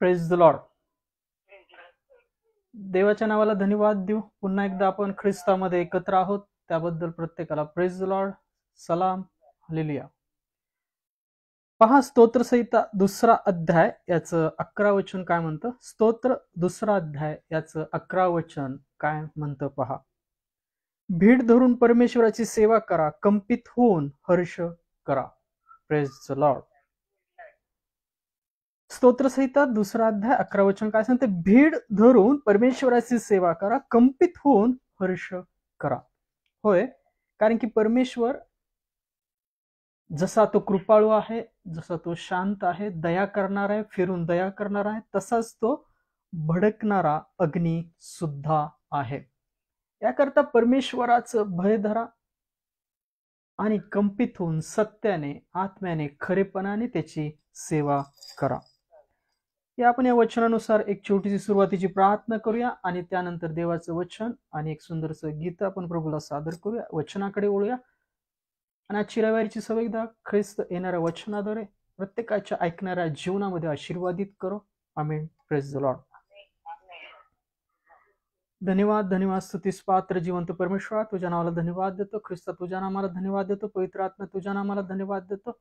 Praise the Lord. देवाच्या नावाला धन्यवाद देऊ. पुन्हा एकदा आपण ख्रिस्तामध्ये एकत्र आहोत, त्याबद्दल प्रत्येकाला प्रेज द लॉर्ड, सलाम, हालेलुया. पहा, स्तोत्रसंहिता 2रा अध्याय याचं 11 वचन काय म्हणतं. स्तोत्र 2रा अध्याय याचं 11 वचन काय म्हणतं पहा. भीड धरून परमेश्वराची सेवा करा, कंपित होऊन हर्ष करा. Praise the Lord. स्तोत्रसंहिता 2रा अध्याय 11 वचन काय सांगते. भीड धरून परमेश्वराची सेवा करा, कंपित होऊन हर्ष करा. होय, कारण की परमेश्वर जसा तो कृपाळू आहे, जसा तो शांत आहे, दया करणार आहे, फिरून दया करणार आहे, तसाच तो भडकणारा अग्नी सुद्धा आहे. याकरता परमेश्वराचं भय धरा आणि कंपित होऊन सत्याने, आत्म्याने, खरेपणाने त्याची सेवा करा. आपण या वचनानुसार एक छोटीशी सुरुवातीची प्रार्थना करूया आणि त्यानंतर देवाचं वचन आणि एक सुंदरसं गीत आपण प्रभूला सादर करूया. वचनाकडे वळूया आणि आजची रविवारीची सवयीदा ख्रिस्त येणाऱ्या वचनाद्वारे प्रत्येकाच्या ऐकणाऱ्या जीवनामध्ये आशीर्वादित करो. आमेन. Praise the Lord. धन्यवाद, धन्यवाद, स्तुतीस पात्र जिवंत परमेश्वरा, तुझ्या नावाला धन्यवाद देतो. ख्रिस्ता, तुझ्या नावाला धन्यवाद देतो. पवित्र आत्मा, तुझ्या नावाला धन्यवाद देतो.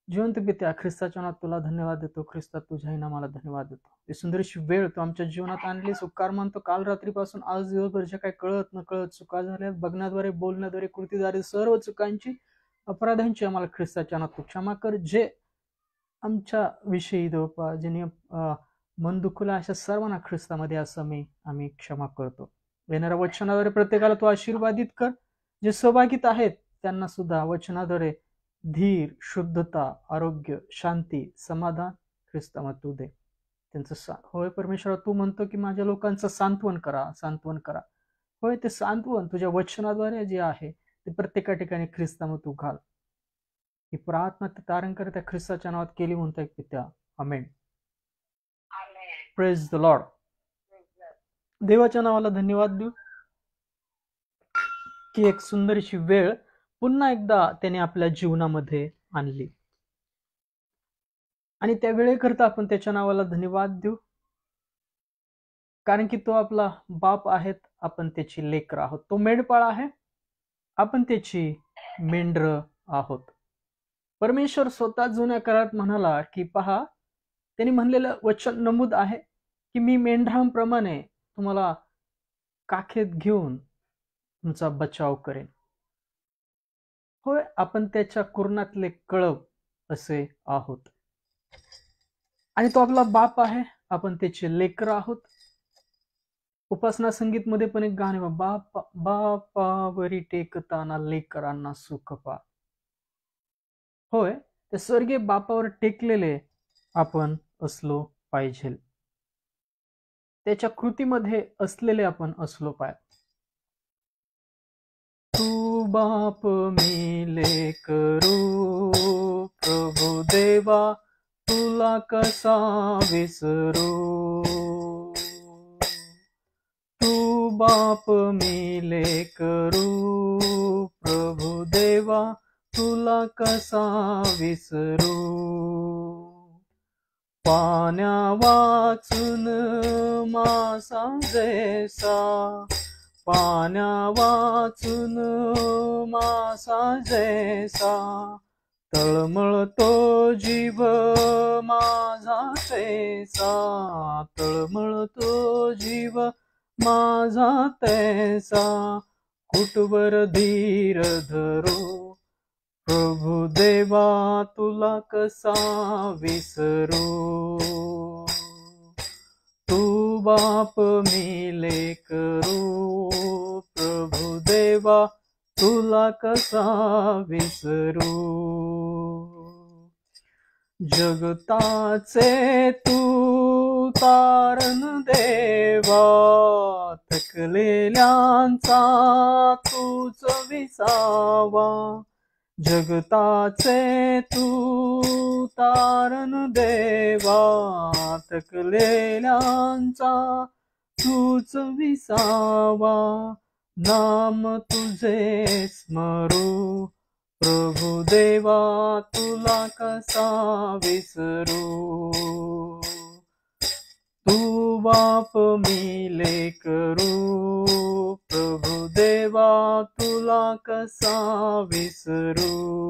जिवंत पित्या, ख्रिस्ताच्या नावात तुला धन्यवाद देतो. ख्रिस्ता, तुझ्याही नावाला धन्यवाद देतो. ही सुंदरशी वेळ तू आमच्या जीवनात आणली. उपकार मानतो. काल रात्रीपासून आज दिवसभर जे काही कळत न कळत चुका झाल्या, बघण्याद्वारे, बोलण्याद्वारे, कृतीद्वारे सर्व चुकांची, अपराधांची आम्हाला ख्रिस्ताच्या नावात तू क्षमा कर. जे आमच्या विषयी देवपा ज्यांनी मन दुखलं, अशा सर्वांना ख्रिस्तामध्ये असं आम्ही क्षमा करतो. येणाऱ्या वचनाद्वारे प्रत्येकाला तू आशीर्वादित कर. जे सहभागीत आहेत त्यांना सुद्धा वचनाद्वारे धीर, शुद्धता, आरोग्य, शांती, समाधान ख्रिस्तामध्ये तू दे. त्यांचं होय परमेश्वरा, तू म्हणतो की माझ्या लोकांचं सांत्वन करा, सांत्वन करा. होय, ते सांत्वन तुझ्या वचनाद्वारे जे आहे ते प्रत्येका ठिकाणी ख्रिस्तामध्ये तू घाल. ही प्रार्थना तारण कर त्या ख्रिस्ताच्या नावात केली म्हणतोय पित्या. आमेन. Praise the Lord. देवाच्या नावाला धन्यवाद देऊ की एक सुंदरशी वेळ पुन्हा एकदा त्याने आपल्या जीवनामध्ये आणली आणि त्या वेळेकरता आपण त्याच्या नावाला धन्यवाद देऊ. कारण की तो आपला बाप आहेत, आपण त्याची लेकर आहोत. तो मेंढपाळ आहे, आपण त्याची मेंढर आहोत. परमेश्वर स्वतः जुन्या काळात म्हणाला की पहा, त्यांनी म्हणलेलं वचन नमूद आहे की मी मेंढरांप्रमाणे तुम्हाला काखेत घेऊन तुमचा बचाव करेन. होय, आपण त्याच्या कुरणातले कळप असे आहोत आणि तो आपला बाप आहे, आपण त्याचे लेकर आहोत. उपासना संगीत मध्ये पण एक गाणे, बापावरी टेकताना लेकरांना सुख पा. होय, ते स्वर्गीय बापावर टेकलेले आपण असलो पाहिजे, त्याच्या कृतीमध्ये असलेले आपण असलो पाहिजे. तू बाप मी लेकरू, प्रभु देवा तुला कसा विसरू. तू बाप मी लेकरू, प्रभु देवा तुला कसा विसरू. पाण्या वाचून मासा जैसा, पाण्या वाचून मासा जैसा, तळमळतो जीव माझा तैसा, तळमळतो जीव माझा तैसा. कुटवर धीर धरू, प्रभु देवा तुला कसा विसरू. तू बाप मी लेकरू, प्रभु देवा तुला कसा विसरू. जगताचे तू तारण देवा, थकलेल्यांचा तूच विसावा. जगताचे तू तारण देवा, थकलेल्यांचा तूच विसावा. नाम तुझे स्मरू, प्रभु देवा तुला कसा विसरू. बाप मी लेकरू, प्रभु देवा तुला कसा विसरू.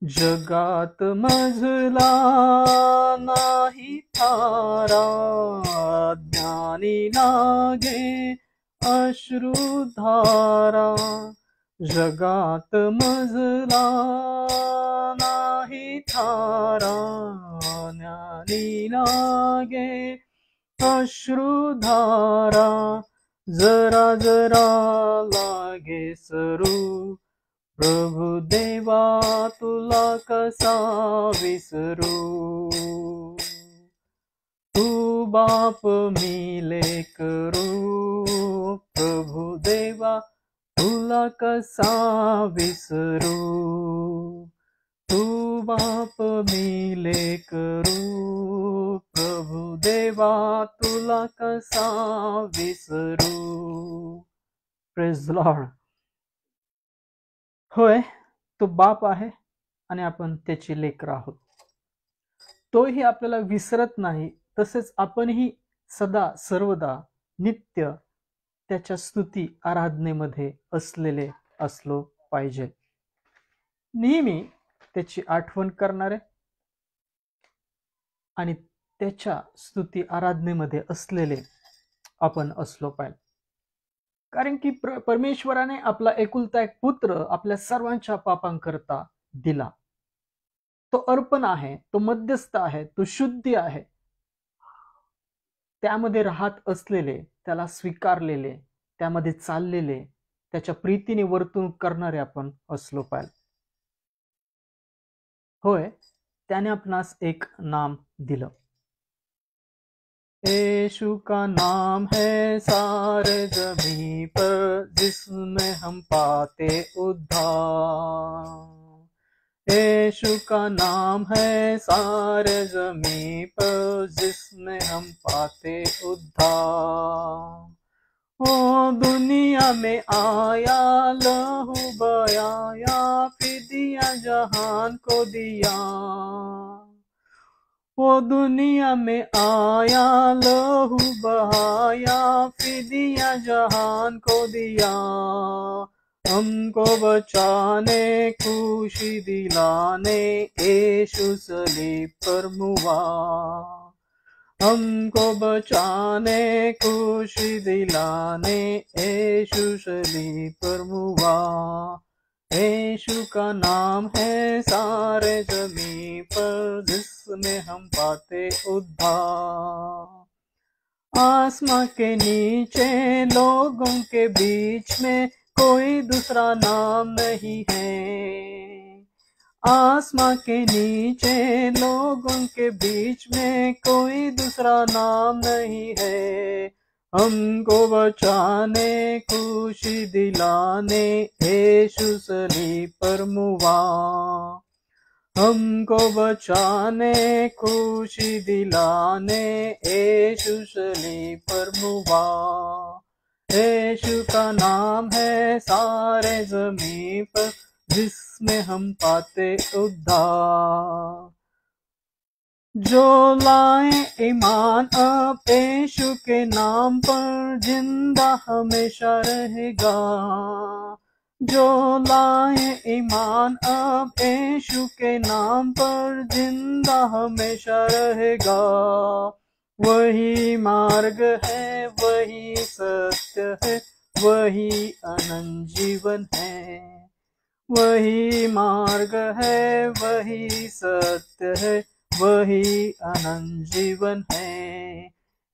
जगात मजला नाही तारा, ज्ञानी लागे अश्रुधारा. जगात मजला नाही तारा, ज्ञानी लागे अश्रुधारा. जरा जरा लागे सरू, प्रभु देवा तुला कसा विसरू. तू बाप मी लेकरू, प्रभु देवा तुला कसा विसरू. तू बाप मी लेकरू, प्रभु देवा तुला कसा विसरू. Praise the Lord. होय, तो बाप आहे आणि आपण त्याची लेकरं आहोत. तोही आपल्याला विसरत नाही, तसेच आपणही सदा सर्वदा नित्य त्याच्या स्तुती आराधनेमध्ये असलेले असलो पाहिजे. नेहमी त्याची आठवण करणारे आणि त्याच्या स्तुती आराधनेमध्ये असलेले आपण असलो पाहिजे. कारण की परमेश्वराने आपला एकुलता एक पुत्र आपल्या सर्वांच्या पापांकरता दिला. तो अर्पण आहे, तो मध्यस्थ आहे, तो शुद्धी आहे. त्यामध्ये राहत असलेले, त्याला स्वीकारलेले, त्यामध्ये चाललेले, त्याच्या प्रीतीने वर्तणूक करणारे आपण असलो पाहिजे. होय, त्याने आपणास एक नाम दिलं. यीशु का नाम है सारे जमीन पर, जिसमें हम पाते उद्धार. यीशु का नाम है सारे जमीन पर, जिसमें हम पाते उद्धार. ओ दुनिया में आया, लहू बहाया, फिर दिया जहान को दिया. वो दुनिया में आया, लहू बहाया, फिर दिया जहान को दिया. हमको बचाने, खुशी दिलाने, यीशु सलीब पर मुआ. हमको बचाने, खुशी दिलाने, यीशु सलीब पर मुआ. यीशु का नाम है सारे जमीन पर, जिसमें हम पाते उद्धार. आसमां के नीचे लोगों के बीच में कोई दूसरा नाम नहीं है. आसमां के नीचे लोगों के बीच में कोई दूसरा नाम नहीं है. हमको बचाने, खुशी दिलाने, यीशु सलीब पर मुआ. हमको बचाने, खुशी दिलाने, यीशु सलीब पर मुआ. यीशु का नाम है सारे जमीन पर, जिसमें हम पाते उद्धार. जो लाए ईमान अब यीशु के नाम पर, जिंदा हमेशा रहेगा. जो लाए ईमान अब यीशु के नाम पर, जिंदा हमेशा रहेगा. वही मार्ग है, वही सत्य है, वही अनंत जीवन है. वही मार्ग है, वही सत्य है, वही अनंत जीवन है.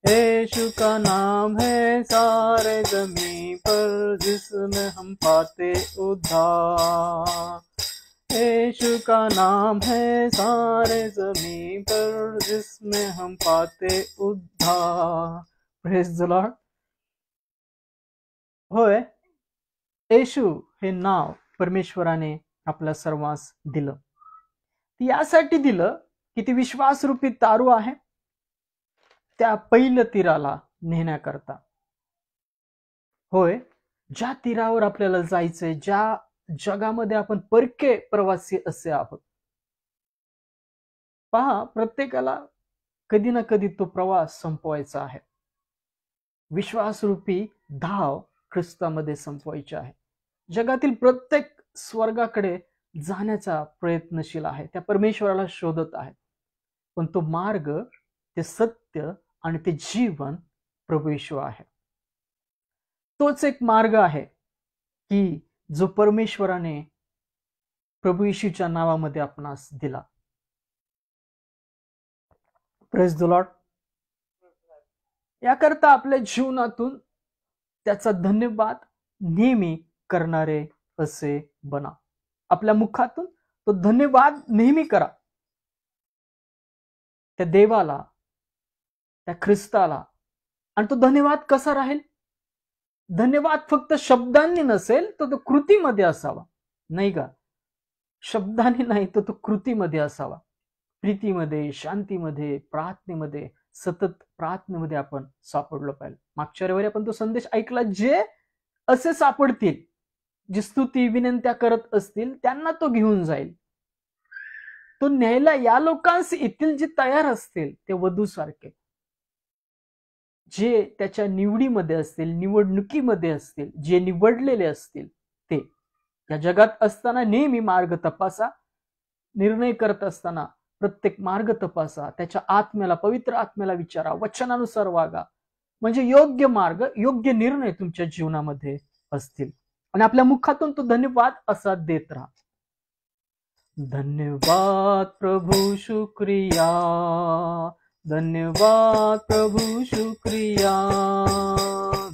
यीशु का नाम है सारे जमीन पर, जिसमें हम पाते उद्धार. यीशु का नाम है सारे जमीन पर, जिसमें हम पाते उद्धार. Praise the Lord. होय, येशू हे नाव परमेश्वराने आपल्या सर्वांस दिलं. यासाठी दिलं की ती विश्वासरूपी तारू आहे, त्या पहिल्या तीराला नेण्याकरता. होय, ज्या तीरावर आपल्याला जायचंय, ज्या जगामध्ये आपण परके प्रवासी असे आहोत. पहा, प्रत्येकाला कधी ना कधी तो प्रवास संपवायचा आहे. विश्वासरूपी धाव ख्रिस्तामध्ये संपवायची आहे. जगातील प्रत्येक स्वर्गाकडे जाण्याचा प्रयत्नशील आहे, त्या परमेश्वराला शोधत आहे. पण तो मार्ग, ते सत्य आणि ते जीवन प्रभू येशू आहे. तोच एक मार्ग आहे की जो परमेश्वराने प्रभू येशूच्या नावामध्ये आपणास दिला. Praise the Lord. याकरता आपल्या जीवनातून त्याचा धन्यवाद नेहमी करणारे असे बना. आपल्या मुखातून तो धन्यवाद नेहमी करा. त्या देवाला, त्या ख्रिस्ताला. आणि तो धन्यवाद कसा राहील? धन्यवाद फक्त शब्दांनी नसेल, तर तो कृतीमध्ये असावा, नाही का? शब्दांनी नाही, तर तो कृतीमध्ये असावा. प्रीतीमध्ये, शांतीमध्ये, प्रार्थनेमध्ये, सतत प्रार्थनेमध्ये आपण सापडलो पाहिजे. मागच्या रविवारी आपण तो संदेश ऐकला. जे असे सापडतील, जे स्तुती विनंत्या करत असतील, त्यांना तो घेऊन जाईल. तो न्यायला या लोकांस येतील जे तयार असतील, ते वधूसारखे, जे त्याच्या निवडीमध्ये असतील, निवडणुकीमध्ये असतील, जे निवडलेले असतील. ते या जगात असताना नेहमी मार्ग तपासा. निर्णय करत असताना प्रत्येक मार्ग तपासा. त्याच्या आत्म्याला, पवित्र आत्म्याला विचारा. वचनानुसार वागा. म्हणजे योग्य मार्ग, योग्य निर्णय तुमच्या जीवनामध्ये असतील. आणि आपल्या मुखातून तो धन्यवाद असा देत राहा. धन्यवाद प्रभू, शुक्रिया. धन्यवाद प्रभू, शुक्रिया.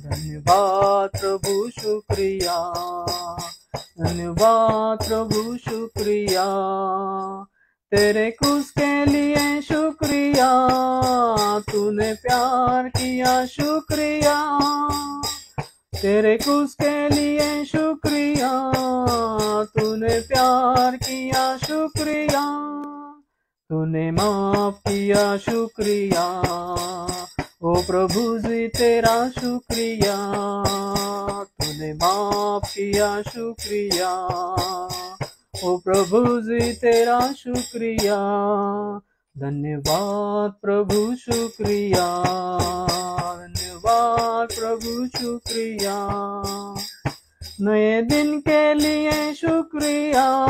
धन्यवाद प्रभु शुक्रिया. धन्यवाद प्रभु शुक्रिया. तेरे क्रूस के लिए शुक्रिया. तूने प्यार किया, शुक्रिया. तेरे क्रूस के लिए शुक्रिया. तूने प्यार किया, शुक्रिया. तूने माफ किया, शुक्रिया. ओ प्रभु जी तेरा शुक्रिया. तूने माफ किया, शुक्रिया. ओ प्रभु जी तेरा शुक्रिया. धन्यवाद प्रभु शुक्रिया. धन्यवाद प्रभु शुक्रिया. नए दिन के लिए शुक्रिया.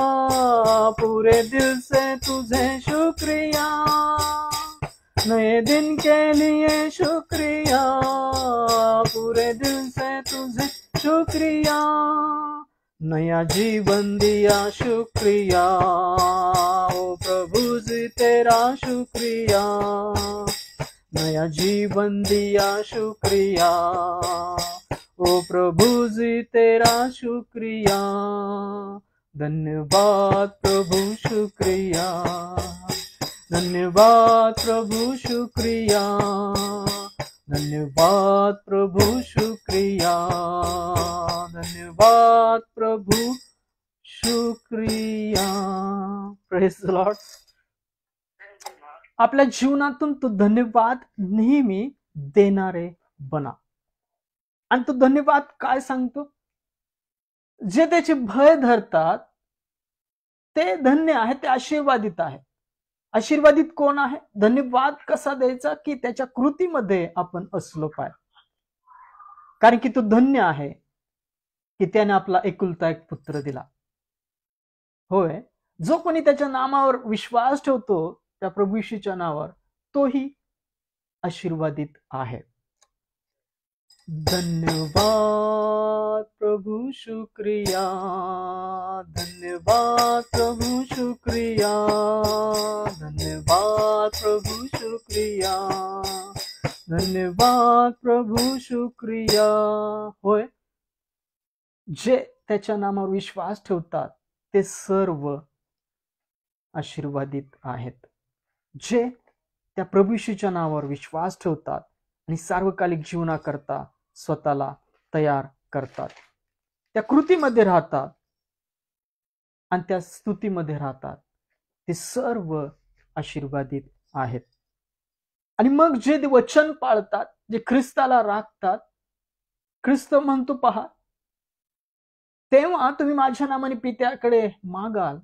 पूरे दिल से तुझे शुक्रिया. नए दिन के लिए शुक्रिया. पूरे दिल से तुझे शुक्रिया. नया जीवन दिया, शुक्रिया. ओ प्रभु जी तेरा शुक्रिया. नया जीवन दिया, शुक्रिया. ओ प्रभु जी तेरा शुक्रिया. धन्यवाद प्रभु शुक्रिया. धन्यवाद प्रभु शुक्रिया. धन्यवाद प्रभु शुक्रिया. धन्यवाद प्रभु शुक्रिया. Praise the Lord. आपल्या जीवनातून तो धन्यवाद नेहमी देणारे बना. आणि तो धन्यवाद काय सांगतो? जे त्याचे भय धरतात ते धन्य आहे, ते आशीर्वादित आहे. आशीर्वादित कोण आहे? धन्यवाद कसा द्यायचा? की त्याच्या कृतीमध्ये आपण असलो पाहिजे. कारण की तो धन्य आहे की त्याने आपला एकुलता एक पुत्र दिला. होय, जो कोणी त्याच्या नामावर विश्वास ठेवतो, त्या प्रभू येशूच्या नावावर, तोही आशीर्वादित आहे. धन्यवाद प्रभु शुक्रिया. धन्यवाद प्रभु शुक्रिया. धन्यवाद प्रभु शुक्रिया. धन्यवाद प्रभु शुक्रिया. होय, जे त्याच्या नामावर विश्वास ठेवतात ते सर्व आशीर्वादित आहेत. जे त्या प्रभू येशूच्या नावावर विश्वास ठेवतात आणि सार्वकालिक जीवनाकरता स्वतःला तयार करतात, त्या कृतीमध्ये राहतात आणि त्या स्तुतीमध्ये राहतात, ते सर्व आशीर्वादित आहेत. आणि मग जे वचन पाळतात, जे ख्रिस्ताला राखतात, ख्रिस्त म्हणतो पहा, तेव्हा तुम्ही माझ्या नामाने पित्याकडे मागाल,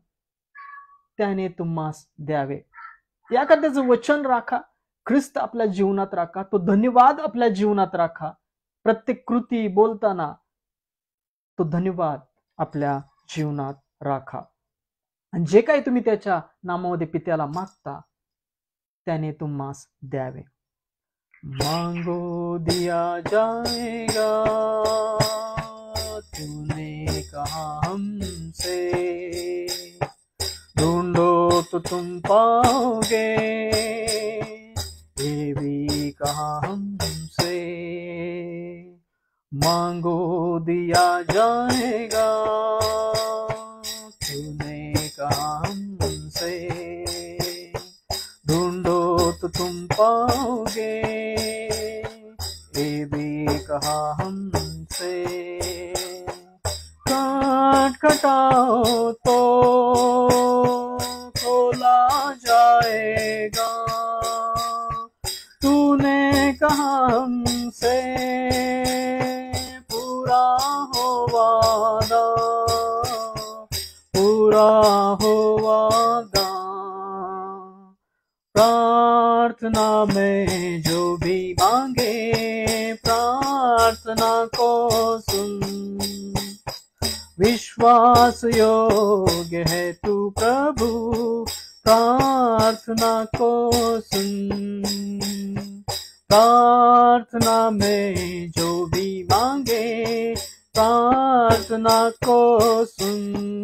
त्याने तुम्हास द्यावे. याकरता त्याचं वचन राखा, ख्रिस्त आपल्या जीवनात राखा, तो धन्यवाद आपल्या जीवनात राखा. प्रत्येक कृती बोलताना तो धन्यवाद आपल्या जीवनात राखा. आणि जे काही तुम्ही त्याच्या नामामध्ये पित्याला मागता त्याने तुम्हास द्यावे. मांगो दिया जाएगा, तूने कहा हमसे, ढूंढो तो तुम पाओगे, ये भी कहा हमसे. मांगो दिया जाएगा, तूने कहा हमसे, ढूंढो तो तुम पाओगे, ये भी कहा हमसे. खटखटाओ तो खोला जाएगा, तूने कहा हमसे, पूरा हो वादा, पूरा हो वादा. प्रार्थना में जो भी मांगे, प्रार्थना को सुन, विश्वास योग्य है तू प्रभु, प्रार्थना को सुन. प्रार्थना में जो भी मांगे, प्रार्थना को सुन,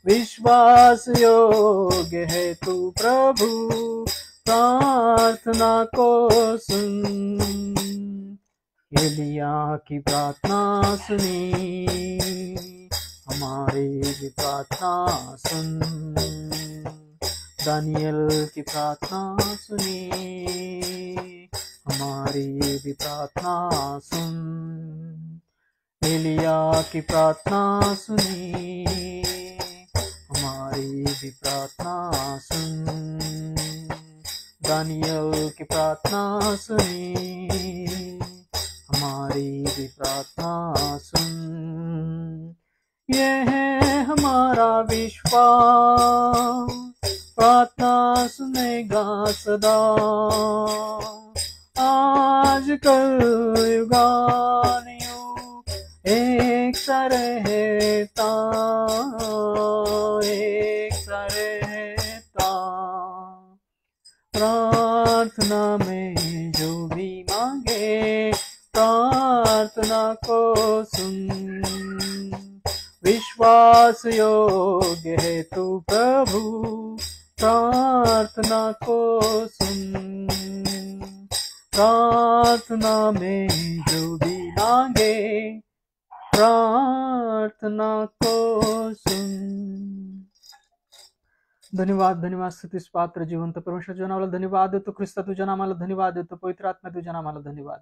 विश्वास योग्य है तू प्रभु, प्रार्थना को सुन. एलिया की प्रार्थना सुनी, हमारी भी प्रार्थना सुन. दानियल की प्रार्थना सुनी, हमारी भी प्रार्थना सुन. एलिया की प्रार्थना सुनी, हमारी भी प्रार्थना सुन. दानियल की प्रार्थना सुनी, हमारी भी प्रार्थना सुन. यह है हमारा विश्वास, प्रार्थना सुनेगा सदा, आज कल युगानियों एक सा रहता, एक सा रहता. प्रार्थना में जो भी मांगे, प्रार्थना को सुन, विश्वास योग्य है तू प्रभु, प्रार्थना को सुन. प्रार्थना में जो भी मांगे, प्रार्थना को सुन. धन्यवाद, धन्यवाद. स्तुतीस पात्र जिवंत परमेश्वर तुझ्या नावाला धन्यवाद देतो. ख्रिस्ता तुझ्या नामाला धन्यवाद देतो. पवित्र आत्मा तुझ्या नामाला धन्यवाद.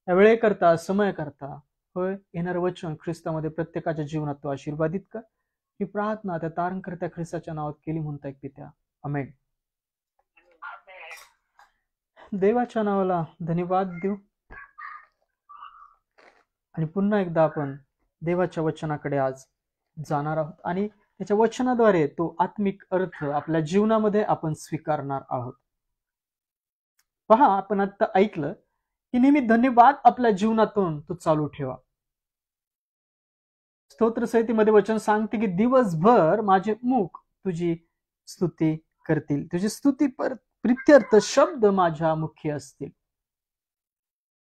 या वेळे करता, समय करता, होय, येणारं वचन ख्रिस्तामध्ये प्रत्येकाच्या जीवनात तो आशीर्वादित कर. ही प्रार्थना त्या तारणकर्त्या ख्रिस्ताच्या नावात केली म्हणता एक पित्या, आमेन. देवाच्या नावाला धन्यवाद देऊ. आणि पुन्हा एकदा आपण देवाच्या वचनाकडे आज जाणार आहोत आणि त्याच्या वचनाद्वारे तो आत्मिक अर्थ आपल्या जीवनामध्ये आपण स्वीकारणार आहोत. पहा, आपण आता ऐकलं की नेहमी धन्यवाद आपल्या जीवनातून तो चालू ठेवा. स्तोत्र संहितेमध्ये वचन सांगते की दिवसभर माझे मुख तुझी स्तुती करतील, तुझी स्तुती प्रित्यर्थ शब्द माझ्या मुखी असतील.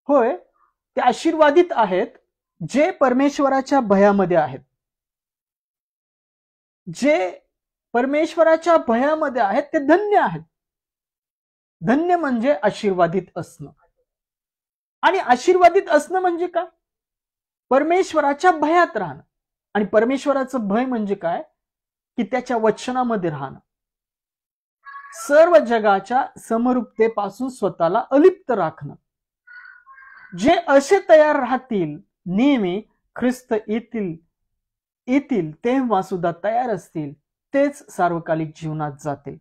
होय, ते आशीर्वादित आहेत जे परमेश्वराच्या भयामध्ये आहेत. जे परमेश्वराच्या भयामध्ये आहेत ते धन्य आहेत. धन्य म्हणजे आशीर्वादित असणं. आणि आशीर्वादित असणं म्हणजे काय? परमेश्वराच्या भयात राहणं. आणि परमेश्वराचं भय म्हणजे काय? की त्याच्या वचनामध्ये राहणं. सर्व जगाच्या समरूपतेपासून स्वतःला अलिप्त राखणं. जे असे तयार राहतील, नेहमी ख्रिस्त येतील तेव्हा सुद्धा तयार असतील, तेच सार्वकालिक जीवनात जातील.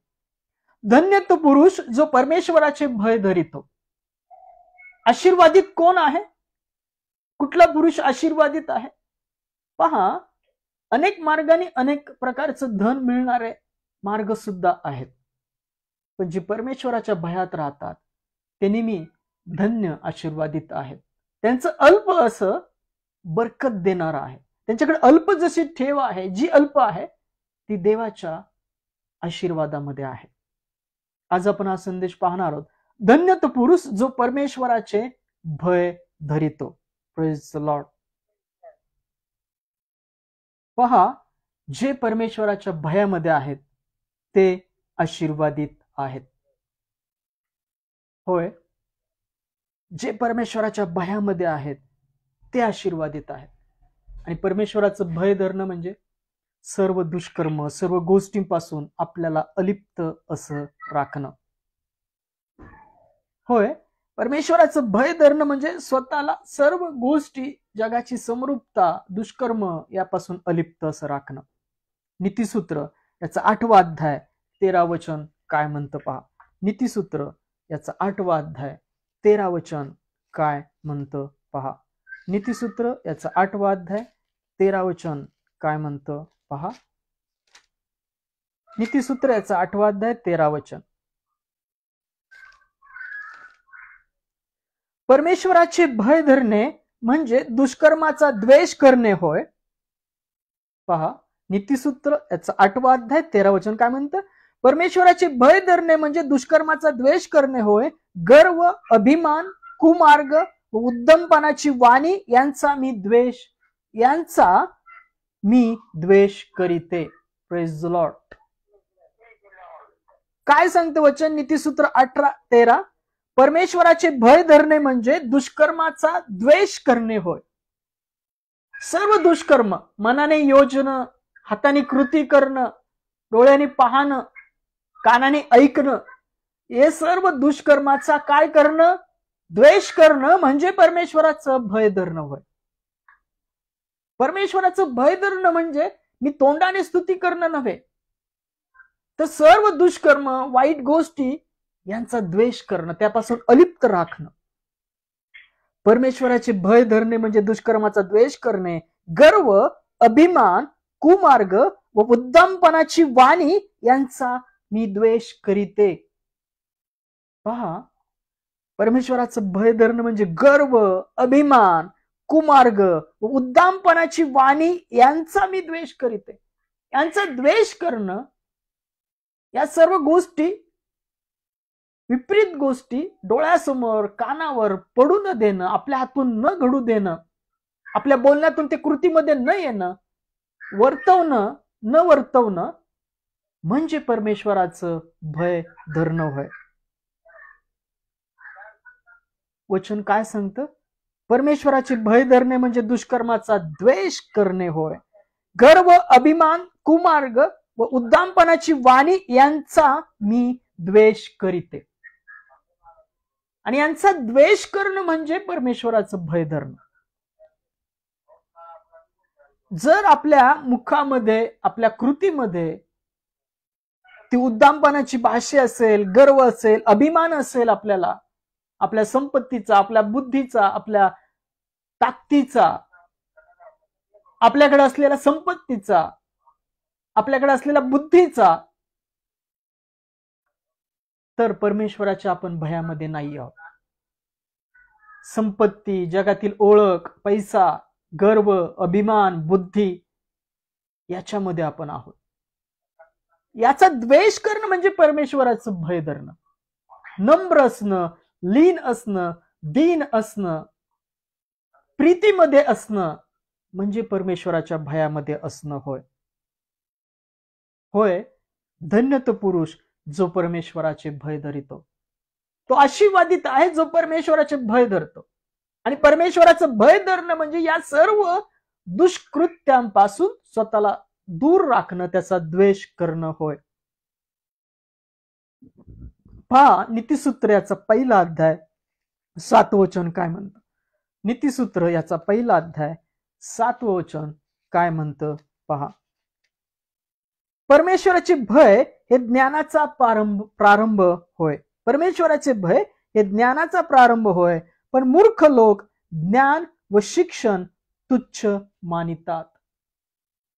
धन्य तो पुरुष जो परमेश्वराचे भय धरितो. आशीर्वादित कोण आहे? कुठला पुरुष आशीर्वादित आहे? पहा, अनेक मार्गाने अनेक प्रकारचं धन मिळणारे मार्ग सुद्धा आहेत. पण जी परमेश्वराच्या भयात राहतात ते नेहमी धन्य आशीर्वादित आहेत. त्यांचं अल्प असं बरकत देणार आहे. त्यांच्याकडे अल्प जशी ठेव आहे, जी अल्प आहे ती देवाच्या आशीर्वादामध्ये आहे. आज आपण हा संदेश पाहणार आहोत. धन्य तो पुरुष जो परमेश्वराचे भय धरितो. Praise the Lord. पहा, जे परमेश्वराच्या भयामध्ये आहेत ते आशीर्वादित आहेत. होय, जे परमेश्वराच्या भयामध्ये आहेत ते आशीर्वादित आहेत. आणि परमेश्वराचं भय धरणं म्हणजे सर्व दुष्कर्म, सर्व गोष्टींपासून आपल्याला अलिप्त असं राखणं. होय, परमेश्वराचं भय धरणं म्हणजे स्वतःला सर्व गोष्टी, जगाची समरूपता, दुष्कर्म यापासून अलिप्त असं राखणं. नीतिसूत्र याचा 8वा अध्याय 13 वचन काय म्हणतं पहा. नीतिसूत्र याचा 8वा अध्याय 13 वचन काय म्हणतं पहा. नीतिसूत्र याचा 8वा अध्याय 13 वचन काय म्हणतं पहा. नीतिसूत्र याचा 8वा अध्याय 13 वचन. परमेश्वराचे भय धरणे म्हणजे दुष्कर्माचा द्वेष करणे होय. पहा, नीतिसूत्र याचा 8वा अध्याय 13 वचन काय म्हणतं. परमेश्वराचे भय धरणे म्हणजे दुष्कर्माचा द्वेष करणे होय. गर्व, अभिमान, कुमार्ग व उद्दमपणाची वाणी यांचा मी द्वेष करीते. Praise the Lord. काय सांगतं वचन नीतिसूत्र 18:13. परमेश्वराचे भय धरणे म्हणजे दुष्कर्माचा द्वेष करणे होय. सर्व दुष्कर्म, मनाने योजणं, हाताने कृती करणं, डोळ्याने पाहणं, कानाने ऐकणं, हे सर्व दुष्कर्माचा काय करणं, द्वेष करणं म्हणजे परमेश्वराचं भय धरणं होय. परमेश्वराचं भय धरणं म्हणजे मी तोंडाने स्तुती करणं नव्हे, तर सर्व दुष्कर्म, वाईट गोष्टी यांचा द्वेष करणं, त्यापासून अलिप्त राखणं. परमेश्वराचे भय धरणे म्हणजे दुष्कर्माचा द्वेष करणे, गर्व, अभिमान, कुमार्ग व उद्दामपणाची वाणी यांचा मी द्वेष करीते. पहा, परमेश्वराचं भय धरणं म्हणजे गर्व, अभिमान, कुमार्ग व उद्दामपणाची वाणी यांचा मी द्वेष करीते. यांचा द्वेष करणं, या सर्व गोष्टी, विपरीत गोष्टी डोळ्यासमोर, कानावर पडू न देणं, आपल्या हातून न घडू देणं, आपल्या बोलण्यातून ते कृतीमध्ये न येणं, वर्तवणं न वर्तवणं म्हणजे परमेश्वराचं भय धरणं होय. वचन काय सांगतं. परमेश्वराचे भय धरणे म्हणजे दुष्कर्माचा द्वेष करणे होय. गर्व, अभिमान, कुमार्ग व उद्दामपणाची वाणी यांचा मी द्वेष करीते. आणि यांचा द्वेष करणं म्हणजे परमेश्वराचं भय धरणं. जर आपल्या मुखामध्ये, आपल्या कृतीमध्ये ती उद्दामपणाची भाषा असेल, गर्व असेल, अभिमान असेल, आपल्याला आपल्या संपत्तीचा, आपल्या बुद्धीचा, आपल्या ताकदीचा, आपल्याकडे असलेल्या संपत्तीचा, आपल्याकडे असलेल्या बुद्धीचा, तर परमेश्वराच्या आपण भयामध्ये नाही आहोत. संपत्ती, जगातील ओळख, पैसा, गर्व, अभिमान, बुद्धी याच्यामध्ये आपण आहोत. याचा द्वेष करणं म्हणजे परमेश्वराचं भय धरणं. नम्र असणं, लीन असणं, दीन असणं, प्रीतीमध्ये असणं म्हणजे परमेश्वराच्या भयामध्ये असणं होय. होय, धन्य तो पुरुष जो परमेश्वराचे भय धरितो. तो आशीर्वादित आहे जो परमेश्वराचे भय धरतो. आणि परमेश्वराचं भय धरणं म्हणजे या सर्व दुष्कृत्यांपासून स्वतःला दूर राखणं, त्याचा द्वेष करणं होय. पहा, नीतिसूत्र याचा 1ला अध्याय 7वं वचन काय म्हणतं. नीतिसूत्र याचा 1ला अध्याय 7वं वचन काय म्हणतं पहा. परमेश्वराचे भय हे ज्ञानाचा प्रारंभ होय. परमेश्वराचे भय हे ज्ञानाचा प्रारंभ होय, पण मूर्ख लोक ज्ञान व शिक्षण तुच्छ मानितात.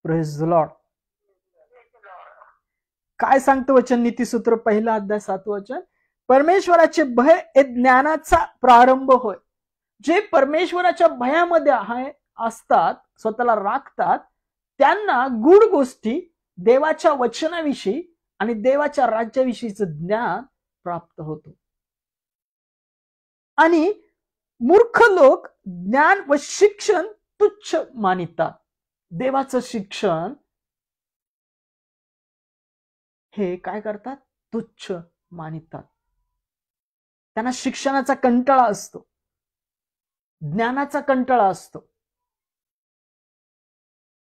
Praise the Lord. काय सांगतं वचन? नीतिसूत्र 1 अध्याय 7 वचन, परमेश्वराचे भय हे ज्ञानाचा प्रारंभ होय. जे परमेश्वराच्या भयामध्ये असतात, स्वतःला राखतात, त्यांना गूढ गोष्टी, देवाच्या वचनाविषयी आणि देवाच्या राज्याविषयीचं ज्ञान प्राप्त होतो. आणि मूर्ख लोक ज्ञान व शिक्षण तुच्छ मानितात. देवाचं शिक्षण हे काय करतात? तुच्छ मानितात. त्यांना शिक्षणाचा कंटाळा असतो, ज्ञानाचा कंटाळा असतो.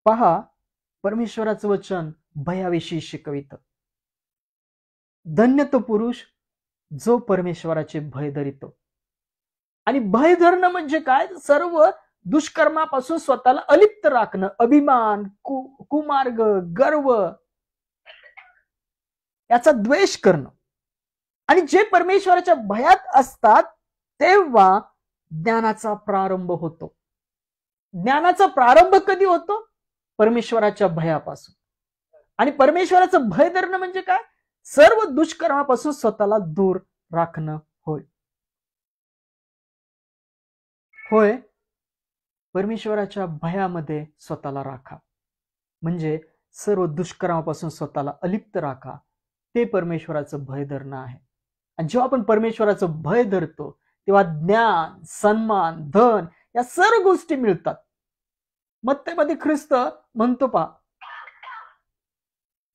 पहा, परमेश्वराचं वचन भयाविषयी शिकवितं. धन्य तो पुरुष जो परमेश्वराचे भय धरितो. आणि भय धरणं म्हणजे काय? सर्व दुष्कर्मापासून स्वतःला अलिप्त राखणं, अभिमान, कुमार्ग, गर्व याचा द्वेष करणं. आणि जे परमेश्वराच्या भयात असतात तेव्हा ज्ञानाचा प्रारंभ होतो. ज्ञानाचा प्रारंभ कधी होतो? परमेश्वराच्या भयापासून. आणि परमेश्वराचं भय धरणं म्हणजे काय? सर्व दुष्कर्मापासून स्वतःला दूर राखणं होय. होय, परमेश्वराच्या भयामध्ये स्वतःला राखा, म्हणजे सर्व दुष्कर्मापासून स्वतःला अलिप्त राखा. ते परमेश्वराचं भय धरणं आहे. आणि जेव्हा आपण परमेश्वराचं भय धरतो तेव्हा ज्ञान, सन्मान, धन या सर्व गोष्टी मिळतात. मत्तेमध्ये ख्रिस्त म्हणतो पहा,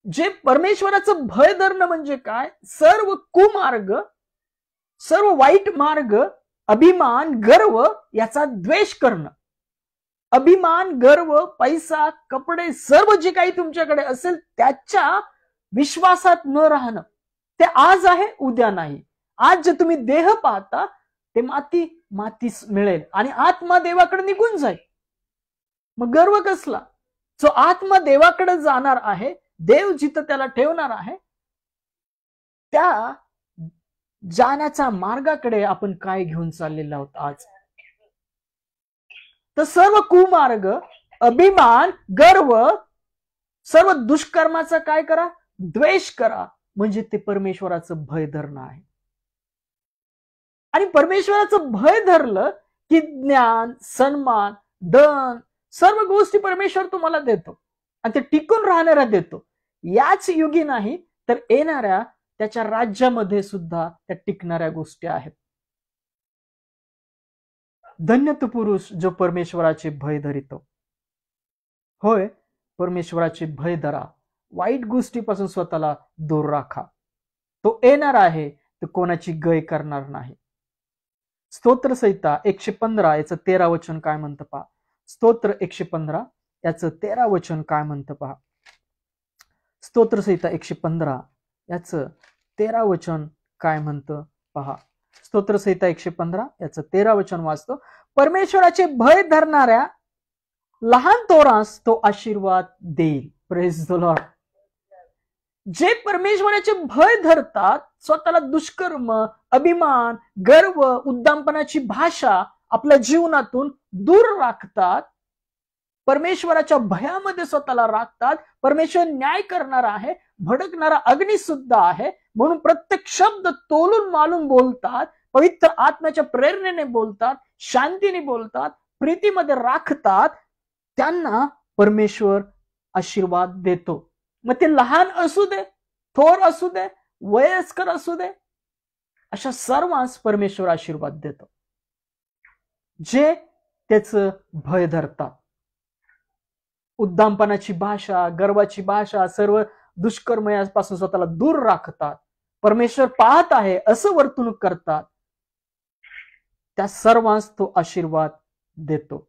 जे परमेश्वराचं भय धरणं म्हणजे काय? सर्व कुमार्ग, सर्व वाईट मार्ग, अभिमान, गर्व याचा द्वेष करणं. अभिमान, गर्व, पैसा, कपडे, सर्व जे काही तुमच्याकडे असेल त्याच्या विश्वासात न राहणं. ते आज आहे, उद्या नाही. आज जे तुम्ही देह पाहता ते मातीच मिळेल आणि आत्मा देवाकडे निघून जाईल. मग गर्व कसला? जो आत्मा देवाकडे जाणार आहे, देव जिथं त्याला ठेवणार आहे, त्या जाण्याच्या मार्गाकडे आपण काय घेऊन चाललेलो आहोत आज? तर सर्व कुमार्ग, अभिमान, गर्व, सर्व दुष्कर्माचा काय करा? द्वेष करा. म्हणजे ते परमेश्वराचं भय धरणं आहे. आणि परमेश्वराचं भय धरलं की ज्ञान, सन्मान, धन सर्व गोष्टी परमेश्वर तुम्हाला देतो आणि ते टिकून राहणाऱ्या देतो. याच युगी नाही तर येणाऱ्या त्याच्या राज्यामध्ये सुद्धा त्या टिकणाऱ्या गोष्टी आहेत. धन्य तो पुरुष जो परमेश्वराचे भय धरितो. होय, परमेश्वराचे भय धरा, वाईट गोष्टीपासून स्वतःला दूर राखा. तो येणार आहे, तो कोणाची गय करणार नाही. स्तोत्रसंहिता 115 याचं 13 वचन काय म्हणतं पहा. स्तोत्र 115 याचं 13 वचन काय म्हणतं पहा. स्तोत्रसंहिता 115 याचं 13 वचन काय म्हणतं पहा. स्तोत्रसंहिता 115 याचं 13 वचन वाचतो. परमेश्वराचे भय धरणाऱ्या लहान थोरास तो आशीर्वाद देईल. Praise the Lord. जे परमेश्वराचे भय धरतात, स्वतःला दुष्कर्म, अभिमान, गर्व, उद्दामपणाची भाषा आपल्या जीवनातून दूर राखतात, परमेश्वराच्या भयामध्ये स्वतःला राखतात. परमेश्वर न्याय करणारा आहे, भडकणारा अग्नी सुद्धा आहे, म्हणून प्रत्येक शब्द तोलून मालून बोलतात, पवित्र आत्म्याच्या प्रेरणेने बोलतात, शांतीने बोलतात, प्रीतीमध्ये राखतात, त्यांना परमेश्वर आशीर्वाद देतो. मग ते लहान असू दे, थोर असू दे, वयस्कर असू दे, अशा सर्वांस परमेश्वर आशीर्वाद देतो जे त्याचं भय धरतात. उद्दामपणाची भाषा, गर्वाची भाषा, सर्व दुष्कर्म यापासून स्वतःला दूर राखतात, परमेश्वर पाहत आहे असं वर्तणूक करतात, त्या सर्वांस तो आशीर्वाद देतो.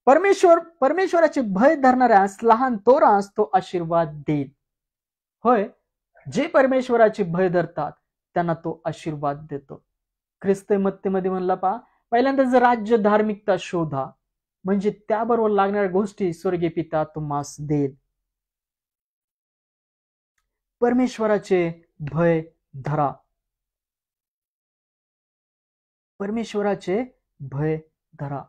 परमेश्वराचे भय धरणाऱ्यास लहान थोरास तो आशीर्वाद देईल. होय, जे परमेश्वराचे भय धरतात त्यांना तो आशीर्वाद देतो. ख्रिस्त मत्तेमध्ये म्हणला पहा, पहिल्यांदा जर राज्य धार्मिकता शोधा, म्हणजे त्याबरोबर लागणाऱ्या गोष्टी स्वर्गीय पिता तुम्हास देईल. परमेश्वराचे भय धरा. परमेश्वराचे भय धरा.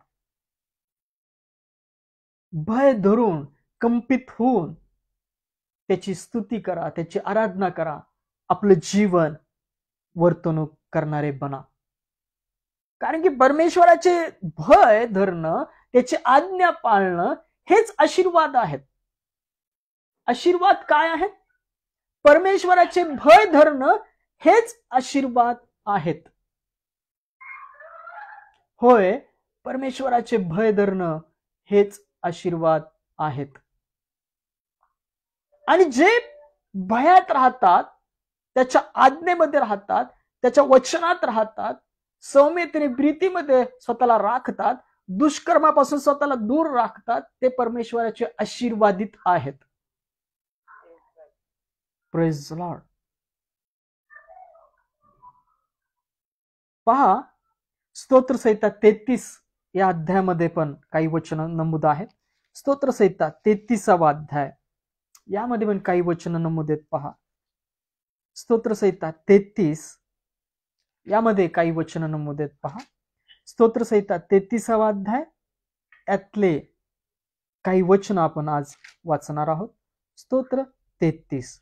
भय धरून कंपित होऊन त्याची स्तुती करा, त्याची आराधना करा, आपलं जीवन वर्तणूक करणारे बना. कारण की परमेश्वराचे भय धरणं, त्याची आज्ञा पाळणं हेच आशीर्वाद आहेत. आशीर्वाद काय आहेत? परमेश्वराचे भय धरणं हेच आशीर्वाद आहेत. होय, परमेश्वराचे भय धरणं हेच आशीर्वाद आहेत. आणि जे भयात राहतात, त्याच्या आज्ञेमध्ये राहतात, त्याच्या वचनात राहतात, सौम्यतेने प्रीतीमध्ये स्वतःला राखतात, दुष्कर्मापासून स्वतःला दूर राखतात, ते परमेश्वराचे आशीर्वादित आहेत. Praise the Lord. पहा, स्तोत्रसंहिता 33 या अध्यायामध्ये पण काही वचन नमूद आहेत. स्तोत्रसंहिता 33वा अध्याय यामध्ये पण काही वचन नमूद आहेत. पहा, स्तोत्रसंहिता 33 यामध्ये काही वचन नमूद आहेत. पहा, स्तोत्रसंहिता 33वा अध्याय यातले काही वचन आपण आज वाचणार आहोत. स्तोत्र 33.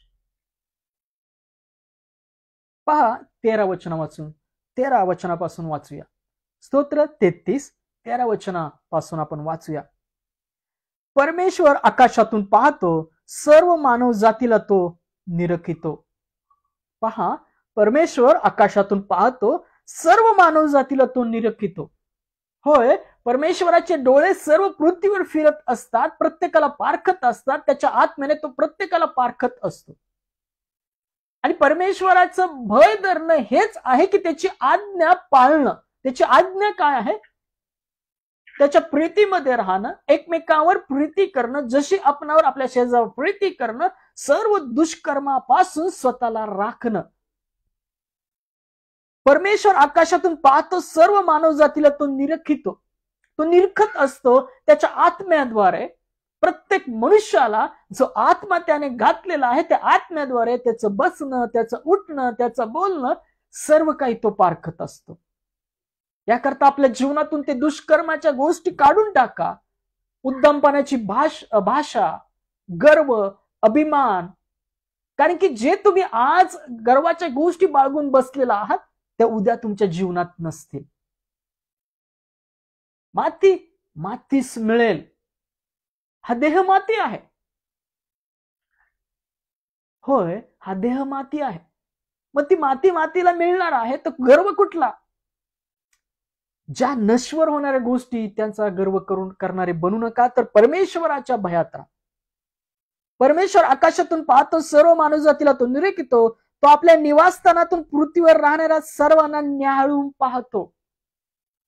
पहा, 13 वचनापासून वाचूया. स्तोत्र 33 13 वचनापासून आपण वाचूया. परमेश्वर आकाशातून पाहतो, सर्व मानव जातीला तो निरखितो. पहा, परमेश्वर आकाशातून पाहतो, सर्व मानव जातीला तो निरखितो. होय, परमेश्वराचे डोळे सर्व पृथ्वीवर फिरत असतात, प्रत्येकाला पारखत असतात, त्याच्या आत्म्याने तो प्रत्येकाला पारखत असतो. आणि परमेश्वराचं भय धरणं हेच आहे की त्याची आज्ञा पाळणं. त्याची आज्ञा काय आहे? त्याच्या प्रीतीमध्ये राहणं, एकमेकांवर प्रीती करणं, जशी आपणावर आपल्या शेजावर प्रीती करणं, सर्व दुष्कर्मापासून स्वतःला राखणं. परमेश्वर आकाशातून पाहतो, सर्व मानव जातीला तो निरखितो. तो निरखत असतो त्याच्या आत्म्याद्वारे. प्रत्येक मनुष्याला जो आत्मा त्याने घातलेला आहे, त्या आत्म्याद्वारे त्याचं बसणं, त्याचं उठणं, त्याचं बोलणं सर्व काही तो पारखत असतो. याकरता आपल्या जीवनातून ते दुष्कर्माच्या गोष्टी काढून टाका. उद्दंपनाची भाषा, गर्व, अभिमान, कारण की जे तुम्ही आज गर्वाच्या गोष्टी बाळगून बसलेला आहात, त्या उद्या तुमच्या जीवनात नसतील. मातीस मिळेल. हा देह माती आहे. होय, हा देह माती आहे. मग ती मातीला मिळणार आहे, तर गर्व कुठला? ज्या नश्वर होणाऱ्या गोष्टी त्यांचा गर्व करून करणारे बनू नका, तर परमेश्वराच्या भयात राहा. परमेश्वर आकाशातून पाहतो, सर्व मानवजातीला तो निरखितो. तो आपल्या निवासस्थानातून पृथ्वीवर राहणाऱ्या सर्वांना न्याहाळून पाहतो.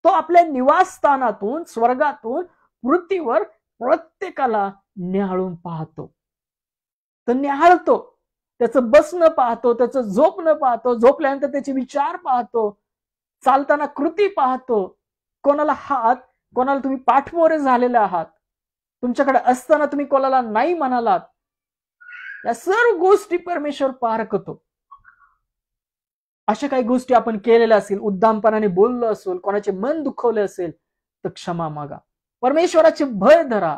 तो आपल्या निवासस्थानातून, स्वर्गातून पृथ्वीवर प्रत्येकाला न्याहाळून पाहतो. तो न्याहाळतो. त्याचं बसणं पाहतो, त्याचं झोपणं पाहतो, झोपल्यानंतर त्याचे विचार पाहतो, चालताना कृती पाहतो. कोणाला हात, कोणाला तुम्ही पाठमोरे झालेले आहात, तुमच्याकडे असताना तुम्ही कोणाला नाही म्हणालात, या सर्व गोष्टी परमेश्वर पारखतो. अशा काही गोष्टी आपण केलेल्या असतील, उद्दामपणाने बोललो असेल, कोणाचे मन दुखवले असेल, तर क्षमा मागा. परमेश्वराचे भय धरा.